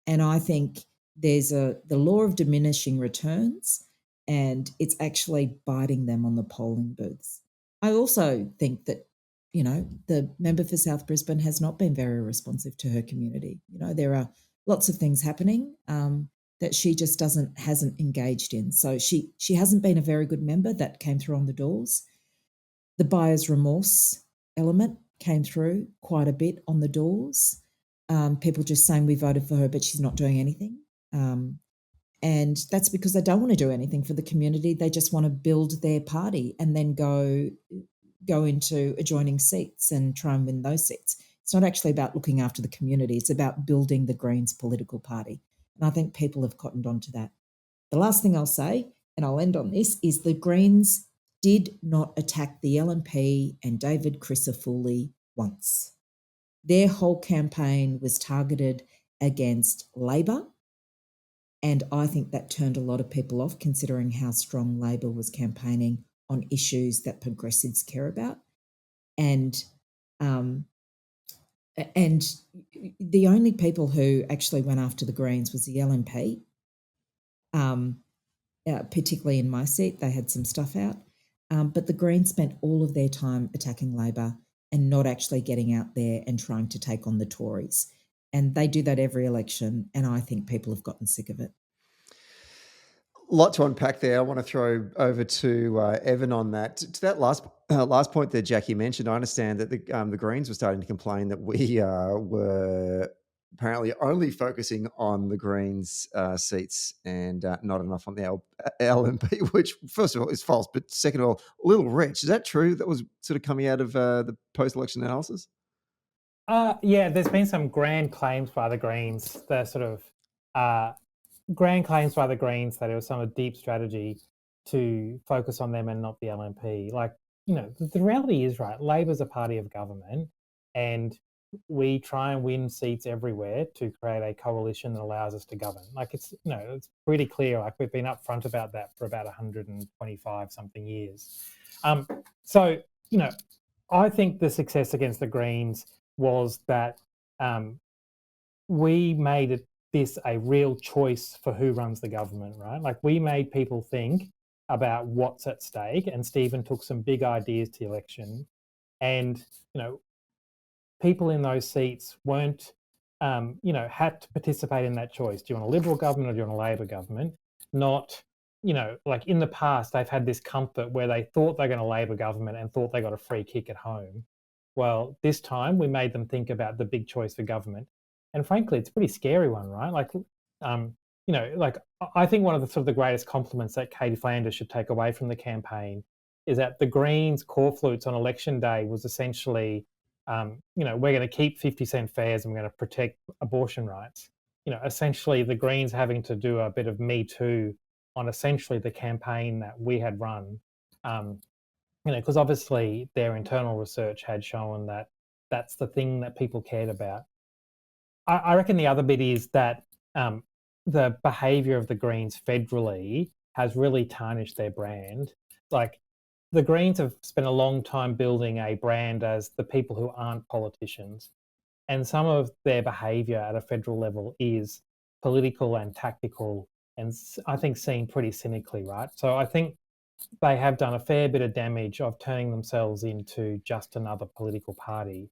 And I think there's the law of diminishing returns, and it's actually biting them on the polling booths. I also think that, the member for South Brisbane has not been very responsive to her community. There are lots of things happening that she just hasn't engaged in. So she hasn't been a very good member. That came through on the doors. The buyer's remorse element came through quite a bit on the doors. People just saying we voted for her, but she's not doing anything. And that's because they don't want to do anything for the community. They just want to build their party and then go into adjoining seats and try and win those seats. It's not actually about looking after the community. It's about building the Greens political party. And I think people have cottoned on to that. The last thing I'll say, and I'll end on this, is the Greens did not attack the LNP and David Crisafulli once. Their whole campaign was targeted against Labor, and I think that turned a lot of people off, considering how strong Labor was campaigning on issues that progressives care about. And the only people who actually went after the Greens was the LNP, particularly in my seat. They had some stuff out. But the Greens spent all of their time attacking Labor and not actually getting out there and trying to take on the Tories. And they do that every election, and I think people have gotten sick of it. lot to unpack there. I want to throw over to Evan on that. To that last point that Jackie mentioned, I understand that the Greens were starting to complain that we were apparently only focusing on the Greens seats and not enough on the LNP, which first of all is false, but second of all, a little rich. Is that true? That was sort of coming out of the post-election analysis? Yeah, there's been some grand claims by the Greens. The sort of grand claims by the Greens that it was some deep strategy to focus on them and not the LNP. Like, the reality is, right, Labor's a party of government, and we try and win seats everywhere to create a coalition that allows us to govern. Like, it's pretty clear. Like, we've been upfront about that for about 125 something years. So, I think the success against the Greens was that we made this a real choice for who runs the government, right? Like, we made people think about what's at stake, and Stephen took some big ideas to the election, and people in those seats weren't had to participate in that choice. Do you want a Liberal government or do you want a Labor government? Not, like in the past, they've had this comfort where they thought they're going to Labor government and thought they got a free kick at home. Well, this time we made them think about the big choice for government, and frankly, it's a pretty scary one, right? Like, like, I think one of the sort of the greatest compliments that Katie Flanders should take away from the campaign is that the Greens' corflutes on election day was essentially, we're going to keep 50-cent fares and we're going to protect abortion rights. Essentially the Greens having to do a bit of Me Too on essentially the campaign that we had run. Because obviously their internal research had shown that that's the thing that people cared about. I reckon the other bit is that the behaviour of the Greens federally has really tarnished their brand. Like, the Greens have spent a long time building a brand as the people who aren't politicians, and some of their behaviour at a federal level is political and tactical, and I think seen pretty cynically, right? So I think they have done a fair bit of damage of turning themselves into just another political party.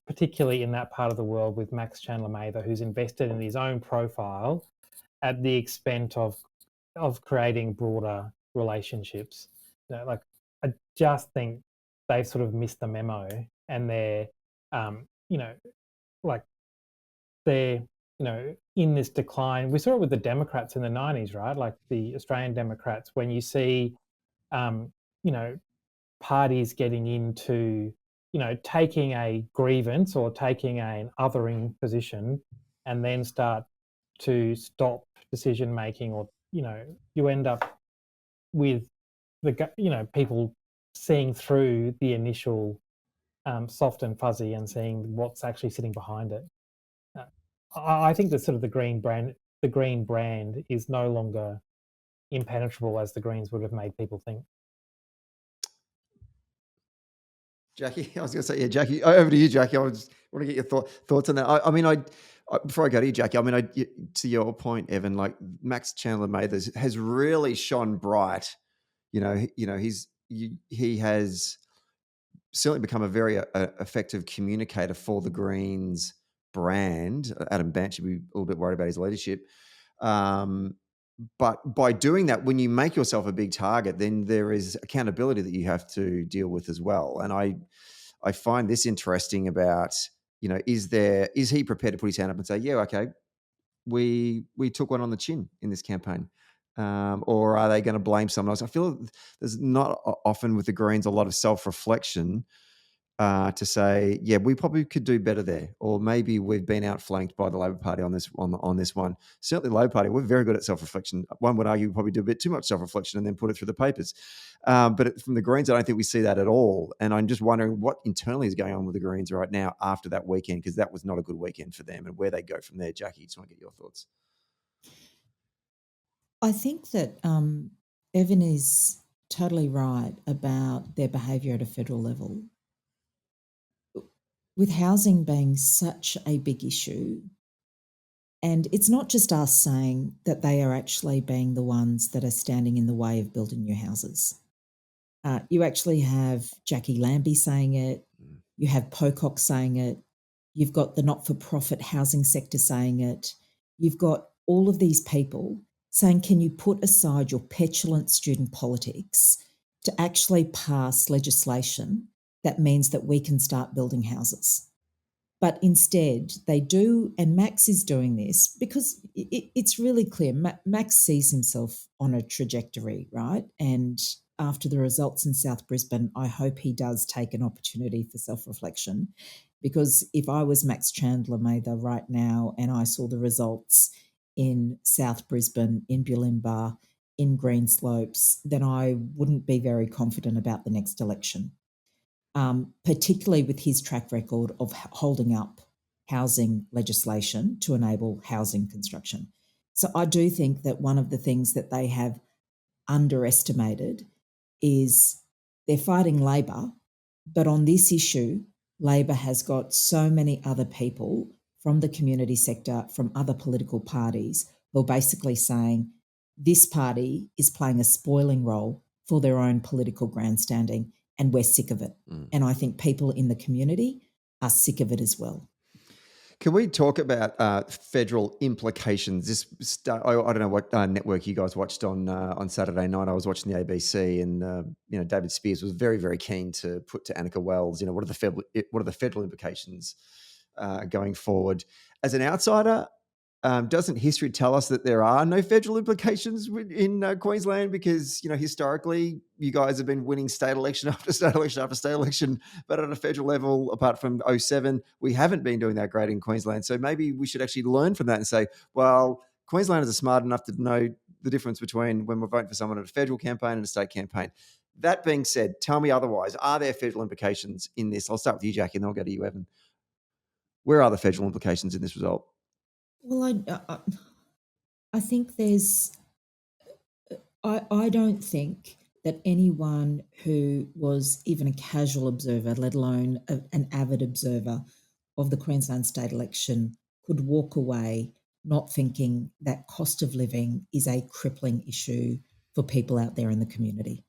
Particularly in that part of the world with Max Chandler Mather, who's invested in his own profile at the expense of creating broader relationships. I just think they've sort of missed the memo, and they're, they're, in this decline. We saw it with the Democrats in the 90s, right? Like the Australian Democrats, when you see, parties getting into, taking a grievance or taking an othering position and then start to stop decision making, or, you end up with people seeing through the initial soft and fuzzy and seeing what's actually sitting behind it. I think that sort of the green brand is no longer impenetrable as the Greens would have made people think. Jackie, I was going to say, yeah, Jackie, over to you, Jackie. I want to get your thoughts on that. I before I go to you, Jackie, to your point, Evan, like Max Chandler Mather has really shone bright. He has certainly become a very effective communicator for the Greens brand. Adam Bandt should be a little bit worried about his leadership. But by doing that, when you make yourself a big target, then there is accountability that you have to deal with as well. And I find this interesting about, is he prepared to put his hand up and say, yeah, okay, we took one on the chin in this campaign? Or are they going to blame someone else? I feel there's not often with the Greens a lot of self-reflection to say, yeah, we probably could do better there, or maybe we've been outflanked by the Labor Party on this one. Certainly, the Labor Party, we're very good at self-reflection. One would argue we probably do a bit too much self-reflection and then put it through the papers. But from the Greens, I don't think we see that at all. And I'm just wondering what internally is going on with the Greens right now after that weekend, because that was not a good weekend for them, and where they go from there. Jackie, just want to get your thoughts. I think that Evan is totally right about their behaviour at a federal level. With housing being such a big issue, and it's not just us saying that they are actually being the ones that are standing in the way of building new houses. You actually have Jackie Lambie saying it. You have Pocock saying it. You've got the not-for-profit housing sector saying it. You've got all of these people saying, can you put aside your petulant student politics to actually pass legislation that means that we can start building houses? But instead, they do, and Max is doing this because it's really clear. Max sees himself on a trajectory, right? And after the results in South Brisbane, I hope he does take an opportunity for self-reflection, because if I was Max Chandler Mather right now and I saw the results in South Brisbane, in Bulimba, in Greenslopes, then I wouldn't be very confident about the next election. Particularly with his track record of holding up housing legislation to enable housing construction. So I do think that one of the things that they have underestimated is they're fighting Labor, but on this issue, Labor has got so many other people from the community sector, from other political parties, who are basically saying this party is playing a spoiling role for their own political grandstanding, and we're sick of it. And I think people in the community are sick of it as well. Can we talk about federal implications? I don't know what network you guys watched on Saturday night. I was watching the ABC, and David Spears was very, very keen to put to Annika Wells, what are the federal implications going forward? As an outsider, doesn't history tell us that there are no federal implications in Queensland? Because, historically, you guys have been winning state election after state election after state election, but at a federal level, apart from 2007, we haven't been doing that great in Queensland. So maybe we should actually learn from that and say, well, Queenslanders are smart enough to know the difference between when we're voting for someone at a federal campaign and a state campaign. That being said, tell me otherwise. Are there federal implications in this? I'll start with you, Jackie, and then I'll go to you, Evan. Where are the federal implications in this result? Well, I think I don't think that anyone who was even a casual observer, let alone an avid observer of the Queensland state election, could walk away not thinking that cost of living is a crippling issue for people out there in the community.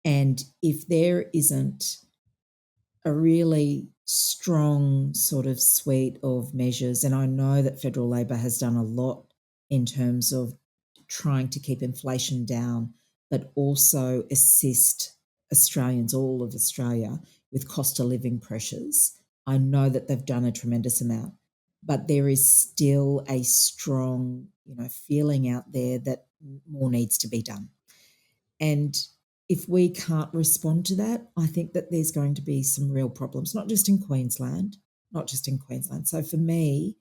And if there isn't a really strong sort of suite of measures, and I know that federal Labor has done a lot in terms of trying to keep inflation down, but also assist Australians, all of Australia, with cost of living pressures. I know that they've done a tremendous amount, but there is still a strong, feeling out there that more needs to be done. And if we can't respond to that, I think that there's going to be some real problems, not just in Queensland. So for me,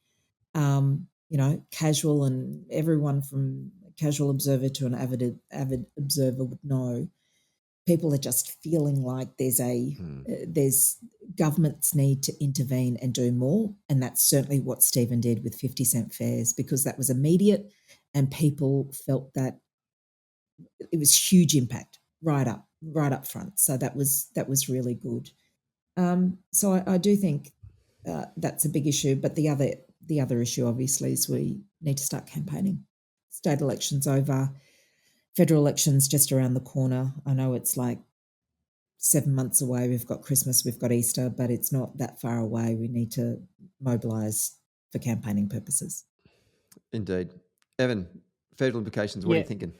casual, and everyone from casual observer to an avid observer would know, people are just feeling like there's governments need to intervene and do more. And that's certainly what Stephen did with 50-cent fares, because that was immediate and people felt that it was huge impact right up front. So that was really good. So I do think that's a big issue. But the other issue, obviously, is we need to start campaigning. State elections over, federal elections just around the corner. I know it's like 7 months away. We've got Christmas, we've got Easter, but it's not that far away. We need to mobilise for campaigning purposes. Indeed. Evan, federal implications, what are you thinking?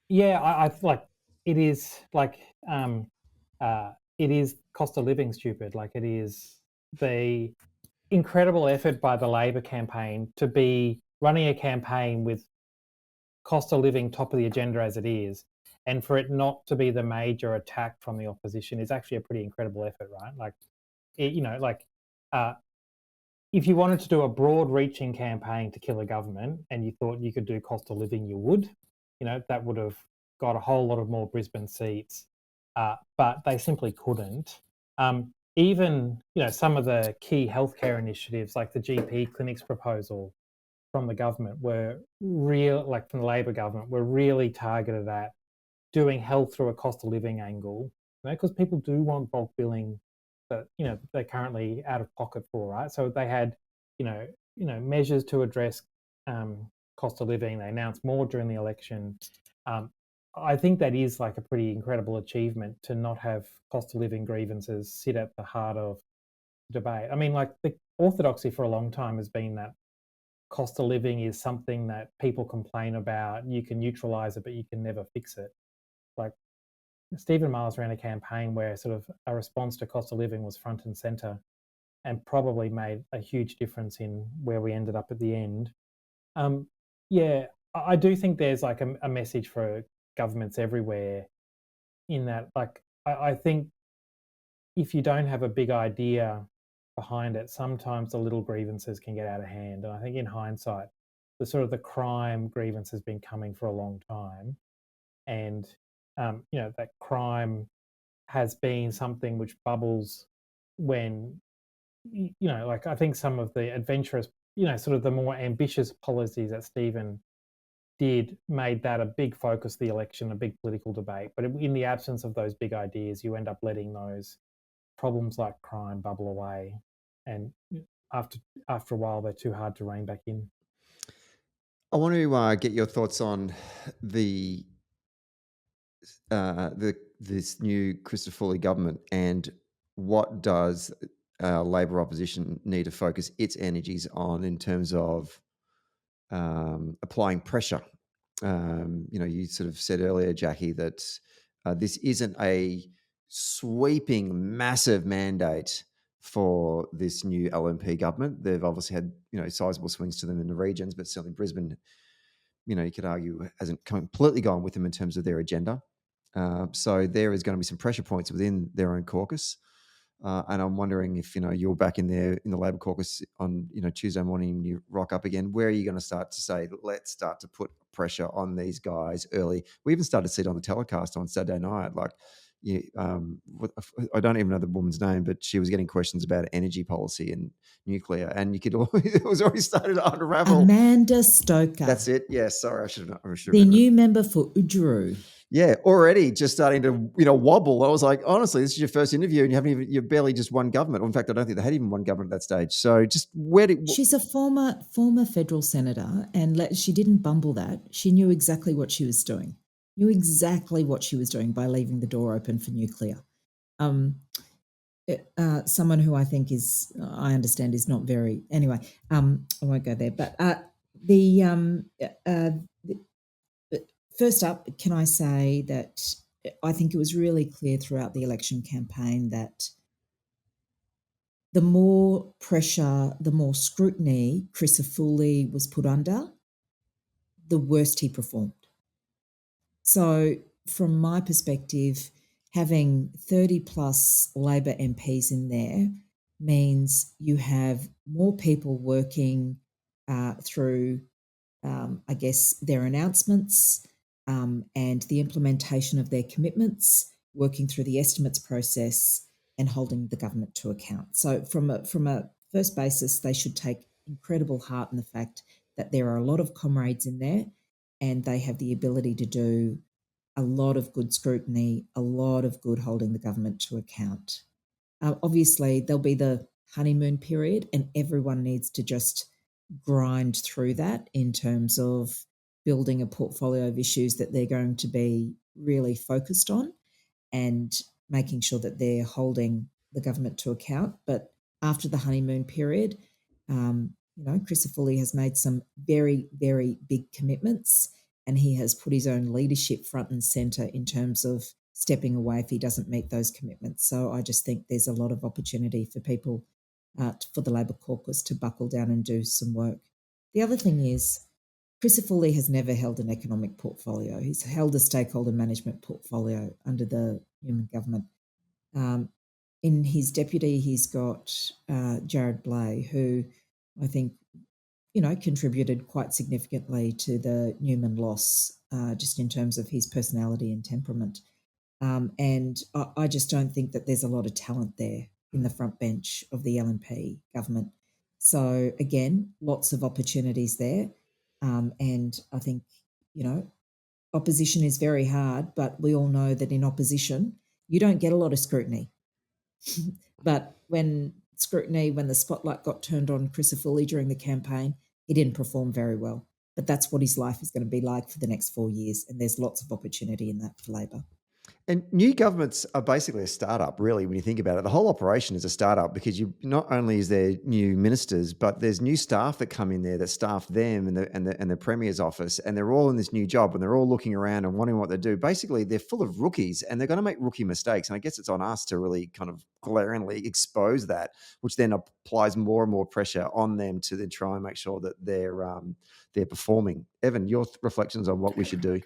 Yeah, I like it is like it is cost of living stupid. Like, it is the incredible effort by the Labor campaign to be running a campaign with cost of living top of the agenda as it is, and for it not to be the major attack from the opposition is actually a pretty incredible effort, right? Like, if you wanted to do a broad-reaching campaign to kill a government and you thought you could do cost of living, you would. That would have got a whole lot of more Brisbane seats, but they simply couldn't. Even, some of the key healthcare initiatives, like the GP clinics proposal from the government, were from the Labor government, were really targeted at doing health through a cost of living angle, because people do want bulk billing that, they're currently out of pocket for, right? So they had, measures to address cost of living. They announced more during the election. I think that is like a pretty incredible achievement, to not have cost of living grievances sit at the heart of debate. I mean, like, the orthodoxy for a long time has been that cost of living is something that people complain about. You can neutralise it, but you can never fix it. Like Stephen Miles ran a campaign where sort of a response to cost of living was front and centre, and probably made a huge difference in where we ended up at the end. Yeah, I do think there's like a message for governments everywhere in that, like, I think if you don't have a big idea behind it, sometimes the little grievances can get out of hand. And I think in hindsight, the crime grievance has been coming for a long time. And, that crime has been something which bubbles when, like I think some of the adventurous, sort of the more ambitious policies that Stephen did made that a big focus of the election, a big political debate. But in the absence of those big ideas, you end up letting those problems like crime bubble away, and after a while, they're too hard to rein back in. I want to get your thoughts on the this new Christopher Foley government, and what does Labor opposition need to focus its energies on in terms of applying pressure. You sort of said earlier, Jackie, that this isn't a sweeping, massive mandate for this new LNP government. They've obviously had, sizable swings to them in the regions, but certainly Brisbane, you could argue hasn't completely gone with them in terms of their agenda. So there is going to be some pressure points within their own caucus. And I'm wondering if, you're back in there in the Labor caucus on, Tuesday morning and you rock up again, where are you going to start to say, let's start to put pressure on these guys early? We even started to see it on the telecast on Saturday night. Like, I don't even know the woman's name, but she was getting questions about energy policy and nuclear, and you could it was already started to unravel. Amanda Stoker. That's it. Yeah, sorry, I should have. The new member for Udjuru. Yeah, already just starting to wobble. I was like, honestly, this is your first interview, and you've barely just won government. In fact, I don't think they had even won government at that stage. So, just she's a former federal senator, and she didn't bumble that. She knew exactly what she was doing. By leaving the door open for nuclear. Someone who I think I understand is not very. Anyway, I won't go there. But first up, can I say that I think it was really clear throughout the election campaign that the more pressure, the more scrutiny Chris Foley was put under, the worse he performed. So from my perspective, having 30 plus Labor MPs in there means you have more people working through, their announcements and the implementation of their commitments, working through the estimates process and holding the government to account. So from a first basis, they should take incredible heart in the fact that there are a lot of comrades in there, and they have the ability to do a lot of good scrutiny, a lot of good holding the government to account. Obviously, there'll be the honeymoon period, and everyone needs to just grind through that in terms of building a portfolio of issues that they're going to be really focused on and making sure that they're holding the government to account. But after the honeymoon period, Chris Foley has made some very, very big commitments, and he has put his own leadership front and centre in terms of stepping away if he doesn't meet those commitments. So I just think there's a lot of opportunity for people, for the Labor caucus to buckle down and do some work. The other thing is, Chris Foley has never held an economic portfolio. He's held a stakeholder management portfolio under the Newman government. In his deputy, he's got Jared Blay, who I think, contributed quite significantly to the Newman loss, just in terms of his personality and temperament. And I just don't think that there's a lot of talent there in the front bench of the LNP government. So again, lots of opportunities there. And I think, opposition is very hard, but we all know that in opposition, you don't get a lot of scrutiny. But when the spotlight got turned on Chris Foley during the campaign, he didn't perform very well. But that's what his life is going to be like for the next 4 years. And there's lots of opportunity in that for Labor. And new governments are basically a startup, really, when you think about it. The whole operation is a startup because you not only is there new ministers, but there's new staff that come in there that staff them and the premier's office, and they're all in this new job and they're all looking around and wondering what they do. Basically, they're full of rookies and they're going to make rookie mistakes. And I guess it's on us to really kind of glaringly expose that, which then applies more and more pressure on them to then try and make sure that they're performing. Evan, your reflections on what we should do?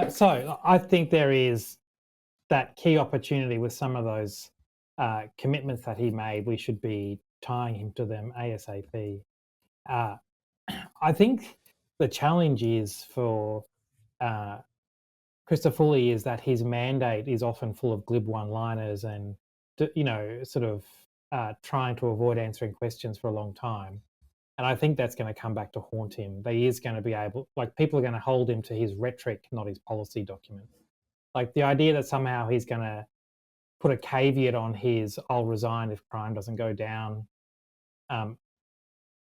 So I think there is that key opportunity with some of those commitments that he made. We should be tying him to them ASAP. Uh, I think the challenge is for Christofouli is that his mandate is often full of glib one-liners and, sort of trying to avoid answering questions for a long time. And I think that's going to come back to haunt him. He is going to be people are going to hold him to his rhetoric, not his policy document. Like the idea that somehow he's going to put a caveat on his "I'll resign if crime doesn't go down"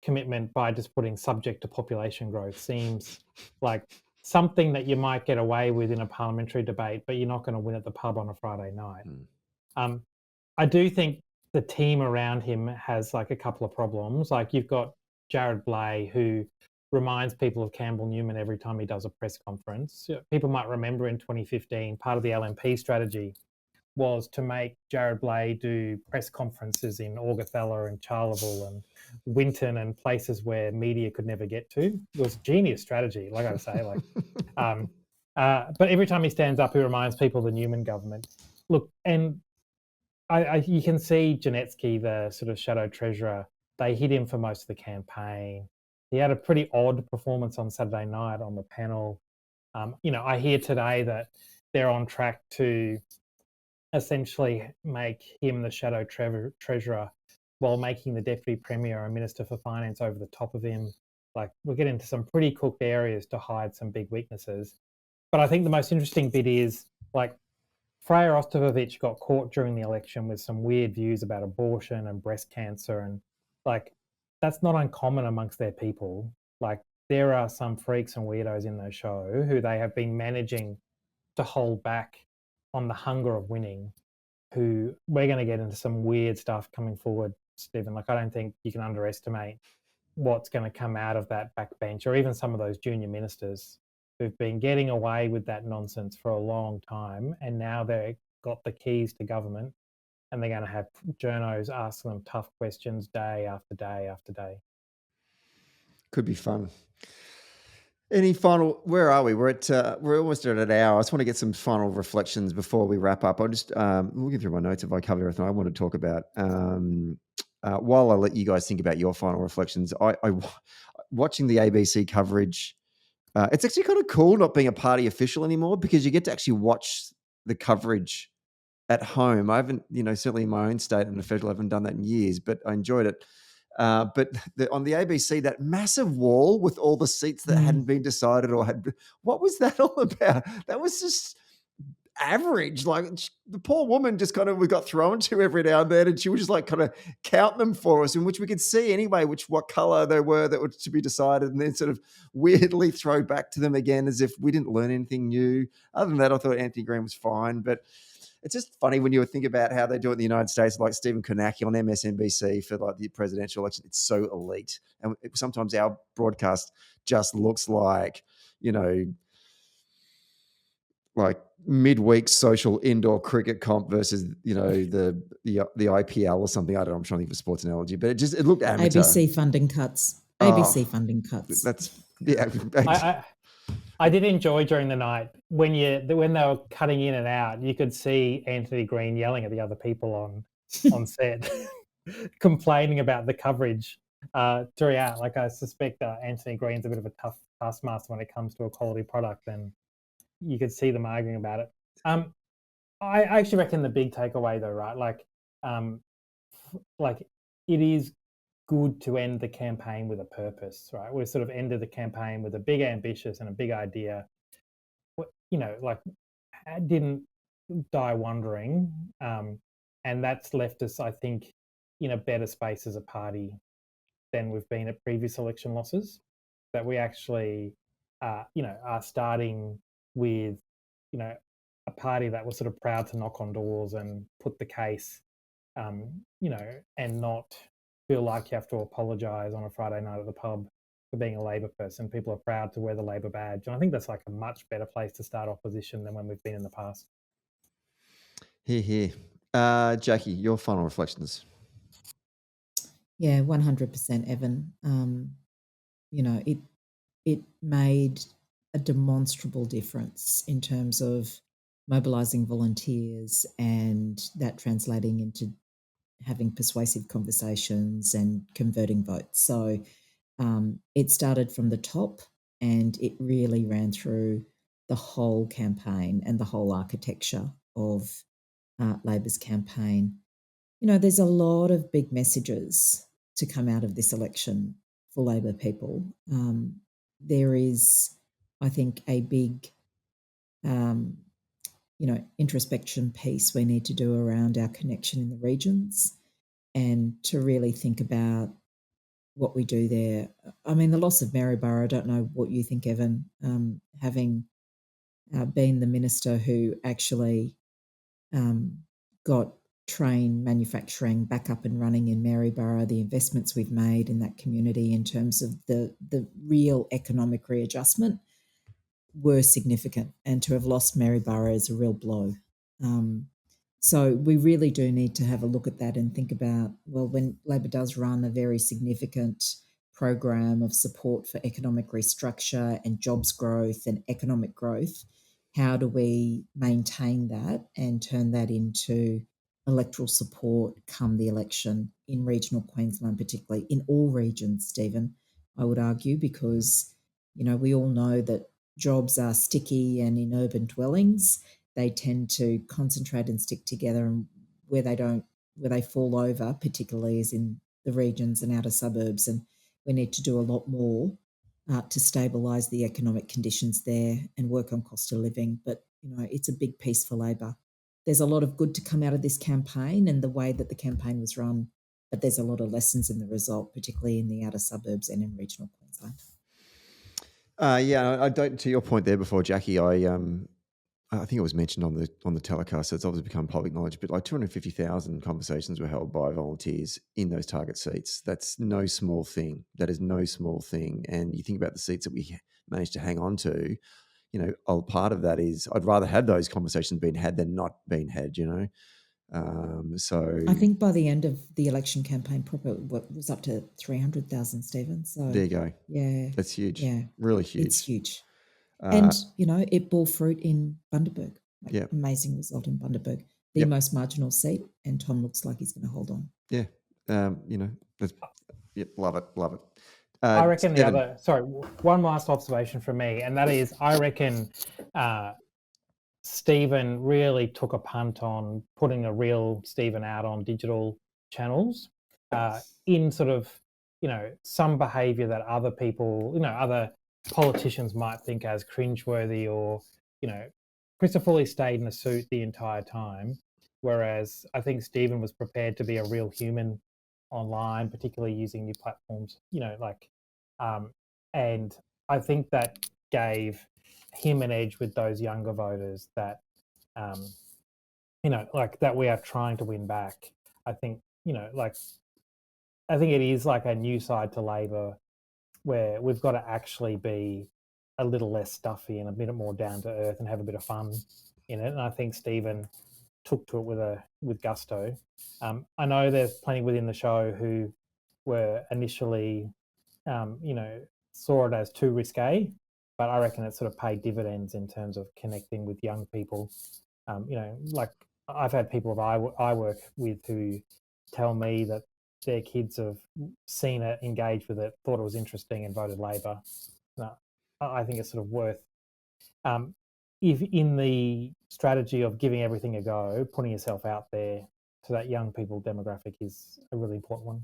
commitment by just putting "subject to population growth" seems like something that you might get away with in a parliamentary debate, but you're not going to win at the pub on a Friday night. I do think the team around him has like a couple of problems. Like you've got Jared Blay, who reminds people of Campbell Newman every time he does a press conference. People might remember in 2015, part of the LNP strategy was to make Jared Blay do press conferences in Augathella and Charleville and Winton and places where media could never get to. It was genius strategy, like I say. But every time he stands up, he reminds people of the Newman government. Look, and you can see Janetsky, the sort of shadow treasurer, they hit him for most of the campaign. He had a pretty odd performance on Saturday night on the panel. I hear today that they're on track to essentially make him the shadow treasurer while making the deputy premier and minister for finance over the top of him. Like we're getting into some pretty cooked areas to hide some big weaknesses. But I think the most interesting bit is like Freya Ostovic got caught during the election with some weird views about abortion and breast cancer, and like that's not uncommon amongst their people. Like there are some freaks and weirdos in the show who they have been managing to hold back on the hunger of winning, who we're going to get into some weird stuff coming forward, Stephen. Like I don't think you can underestimate what's going to come out of that backbench or even some of those junior ministers who've been getting away with that nonsense for a long time, and now they've got the keys to government and they're going to have journos ask them tough questions day after day after day. Could be fun. Any final? Where are we? We're almost at an hour. I just want to get some final reflections before we wrap up. I'm just looking through my notes if I covered everything I want to talk about. While I let you guys think about your final reflections, I watching the ABC coverage. It's actually kind of cool not being a party official anymore because you get to actually watch the coverage at home. I haven't, certainly in my own state and the federal, I haven't done that in years, but I enjoyed it. But on the ABC, that massive wall with all the seats that hadn't been decided what was that all about? That was just average. Like the poor woman just kind of, we got thrown to every now and then, and she would just like kind of count them for us, in which we could see anyway what color they were that were to be decided, and then sort of weirdly throw back to them again as if we didn't learn anything new. Other than that, I thought Anthony Green was fine, but it's just funny when you think about how they do it in the United States, like Stephen Kornacki on MSNBC for like the presidential election. It's so elite. And sometimes our broadcast just looks like, like midweek social indoor cricket comp versus, the IPL or something. I don't know. I'm trying to think of a sports analogy, but it looked amateur. ABC funding cuts. ABC funding cuts. That's, yeah. I did enjoy during the night when they were cutting in and out, you could see Anthony Green yelling at the other people on set, complaining about the coverage throughout. Like I suspect Anthony Green's a bit of a tough taskmaster when it comes to a quality product, and you could see them arguing about it. I actually reckon the big takeaway though, right? Like it is good to end the campaign with a purpose, right? We've sort of ended the campaign with a big ambitious and a big idea. Didn't die wondering. And that's left us, I think, in a better space as a party than we've been at previous election losses. That we actually, are starting with, a party that was sort of proud to knock on doors and put the case, and not feel like you have to apologise on a Friday night at the pub for being a Labor person. People are proud to wear the Labor badge. And I think that's like a much better place to start opposition than when we've been in the past. Hear, hear. Jackie, your final reflections. Yeah, 100%, Evan. It made a demonstrable difference in terms of mobilising volunteers and that translating into having persuasive conversations and converting votes. So it started from the top and it really ran through the whole campaign and the whole architecture of Labor's campaign. There's a lot of big messages to come out of this election for Labor people. There is, I think, a big, introspection piece we need to do around our connection in the regions and to really think about what we do there. I mean, the loss of Maryborough, I don't know what you think, Evan, having been the minister who actually got train manufacturing back up and running in Maryborough, the investments we've made in that community in terms of the real economic readjustment were significant, and to have lost Maryborough is a real blow. So we really do need to have a look at that and think about, well, when Labor does run a very significant program of support for economic restructure and jobs growth and economic growth, how do we maintain that and turn that into electoral support come the election in regional Queensland, particularly in all regions, Stephen, I would argue, because, we all know that jobs are sticky, and in urban dwellings, they tend to concentrate and stick together, and where they fall over, particularly, is in the regions and outer suburbs. And we need to do a lot more to stabilise the economic conditions there and work on cost of living. But, it's a big piece for Labor. There's a lot of good to come out of this campaign and the way that the campaign was run, but there's a lot of lessons in the result, particularly in the outer suburbs and in regional Queensland. I don't. To your point there before, Jackie, I think it was mentioned on the telecast, so it's obviously become public knowledge, but like 250,000 conversations were held by volunteers in those target seats. That's no small thing. That is no small thing. And you think about the seats that we managed to hang on to, a part of that is I'd rather have those conversations being had than not being had, So I think by the end of the election campaign proper, what was up to 300,000, Stephen. So there you go. Yeah. That's huge. Yeah. Really huge. It's huge. And, it bore fruit in Bundaberg. Yeah. Amazing result in Bundaberg. The most marginal seat, and Tom looks like he's going to hold on. Yeah. Love it. I reckon one last observation from me, and that is I reckon Stephen really took a punt on putting a real Stephen out on digital channels in sort of, some behaviour that other people, other politicians might think as cringeworthy, or, Christopher Foley stayed in a suit the entire time, whereas I think Stephen was prepared to be a real human online, particularly using new platforms, and I think that gave him an edge with those younger voters that, that we are trying to win back. I think, I think it is like a new side to Labor where we've got to actually be a little less stuffy and a bit more down to earth and have a bit of fun in it. And I think Stephen took to it with gusto. I know there's plenty within the show who were initially, saw it as too risque, but I reckon it sort of paid dividends in terms of connecting with young people. Like I've had people I work with who tell me that their kids have seen it, engaged with it, thought it was interesting, and voted Labor. I think it's sort of worth, if in the strategy of giving everything a go, putting yourself out there to that young people demographic is a really important one.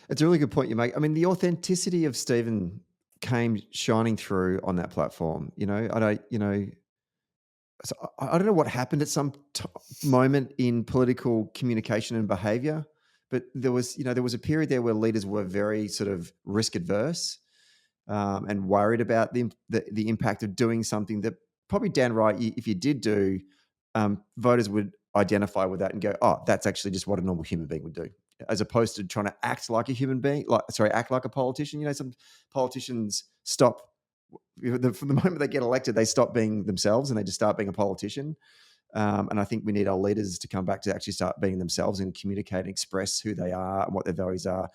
It's a really good point you make. I mean, the authenticity of Stephen came shining through on that platform. So I don't know what happened at some moment in political communication and behaviour, but there was a period there where leaders were very sort of risk adverse and worried about the impact of doing something that probably downright, if you did do, voters would identify with that and go, oh, that's actually just what a normal human being would do, as opposed to trying to act like a human being, act like a politician. You know, some politicians stop from the moment they get elected, they stop being themselves and they just start being a politician. And I think we need our leaders to come back to actually start being themselves and communicate and express who they are and what their values are.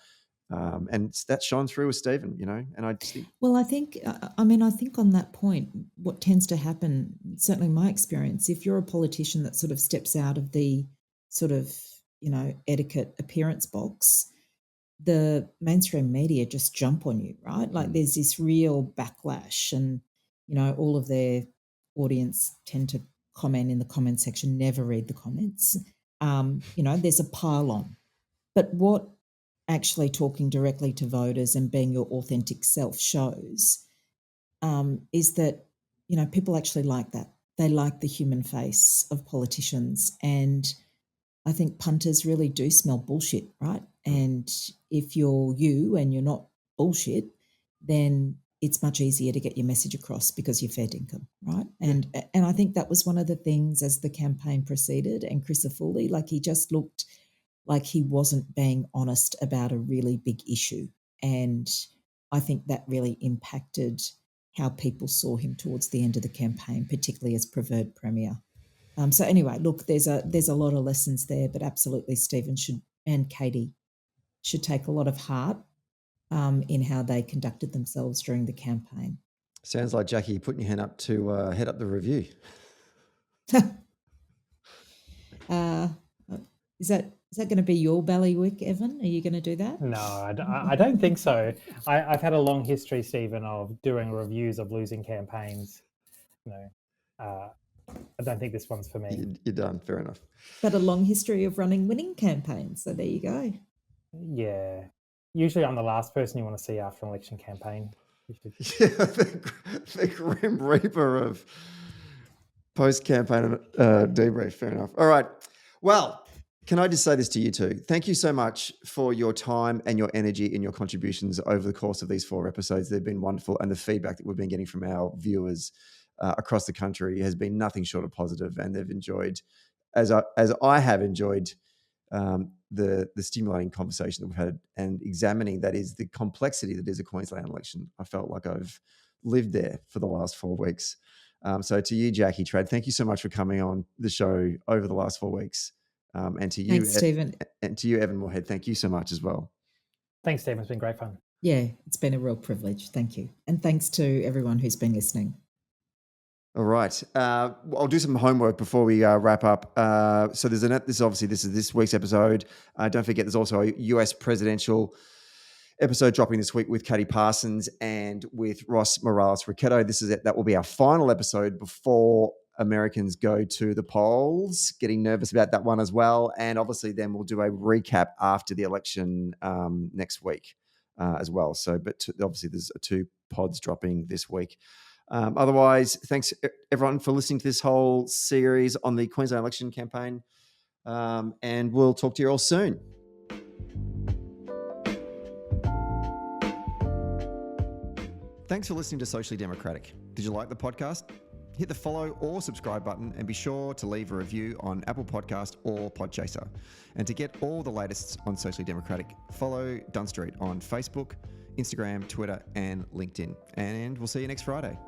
And that shone through with Stephen, you know, and I just think... Well, I think on that point, what tends to happen, certainly in my experience, if you're a politician that sort of steps out of the sort of, you know, etiquette appearance box, the mainstream media just jump on you, right? Like there's this real backlash and, you know, all of their audience tend to comment in the comment section, never read the comments. You know, there's a pile on. But what actually talking directly to voters and being your authentic self shows is that, you know, people actually like that. They like the human face of politicians. And I think punters really do smell bullshit, right? And if you're you and you're not bullshit, then it's much easier to get your message across because you're fair dinkum, right? And I think that was one of the things as the campaign proceeded, and Chris Foley, like he just looked like he wasn't being honest about a really big issue. And I think that really impacted how people saw him towards the end of the campaign, particularly as preferred premier. So anyway, look, there's a lot of lessons there, but absolutely Stephen and Katie should take a lot of heart in how they conducted themselves during the campaign. Sounds like, Jackie, putting your hand up to head up the review. Is that going to be your ballywick, Evan? Are you going to do that? No, I don't think so. I've had a long history, Stephen, of doing reviews of losing campaigns. No, I don't think this one's for me. You're done. Fair enough. But a long history of running winning campaigns. So there you go. Yeah. Usually I'm the last person you want to see after an election campaign. Yeah, the grim reaper of post-campaign debrief. Fair enough. All right. Well, can I just say this to you two? Thank you so much for your time and your energy and your contributions over the course of these 4 episodes. They've been wonderful, and the feedback that we've been getting from our viewers across the country has been nothing short of positive, and they've enjoyed, as I have enjoyed, the stimulating conversation that we've had and examining that is the complexity that is a Queensland election. I felt like I've lived there for the last 4 weeks. So to you, Jackie Trad, thank you so much for coming on the show over the last 4 weeks. And to you, thanks, Stephen. And to you, Evan Moorhead, thank you so much as well. Thanks, Stephen. It's been great fun. Yeah, it's been a real privilege. Thank you. And thanks to everyone who's been listening. All right. I'll do some homework before we wrap up. So this is this week's episode. Don't forget, there's also a US presidential episode dropping this week with Katie Parsons and with Ross Morales-Ricchetto. This is it. That will be our final episode before Americans go to the polls. Getting nervous about that one as well. And obviously then we'll do a recap after the election next week as well. So, but obviously there's 2 pods dropping this week. Otherwise, thanks everyone for listening to this whole series on the Queensland election campaign. And we'll talk to you all soon. Thanks for listening to Socially Democratic. Did you like the podcast? Hit the follow or subscribe button and be sure to leave a review on Apple Podcast or Podchaser. And to get all the latest on Socially Democratic, follow Dunn Street on Facebook, Instagram, Twitter, and LinkedIn. And we'll see you next Friday.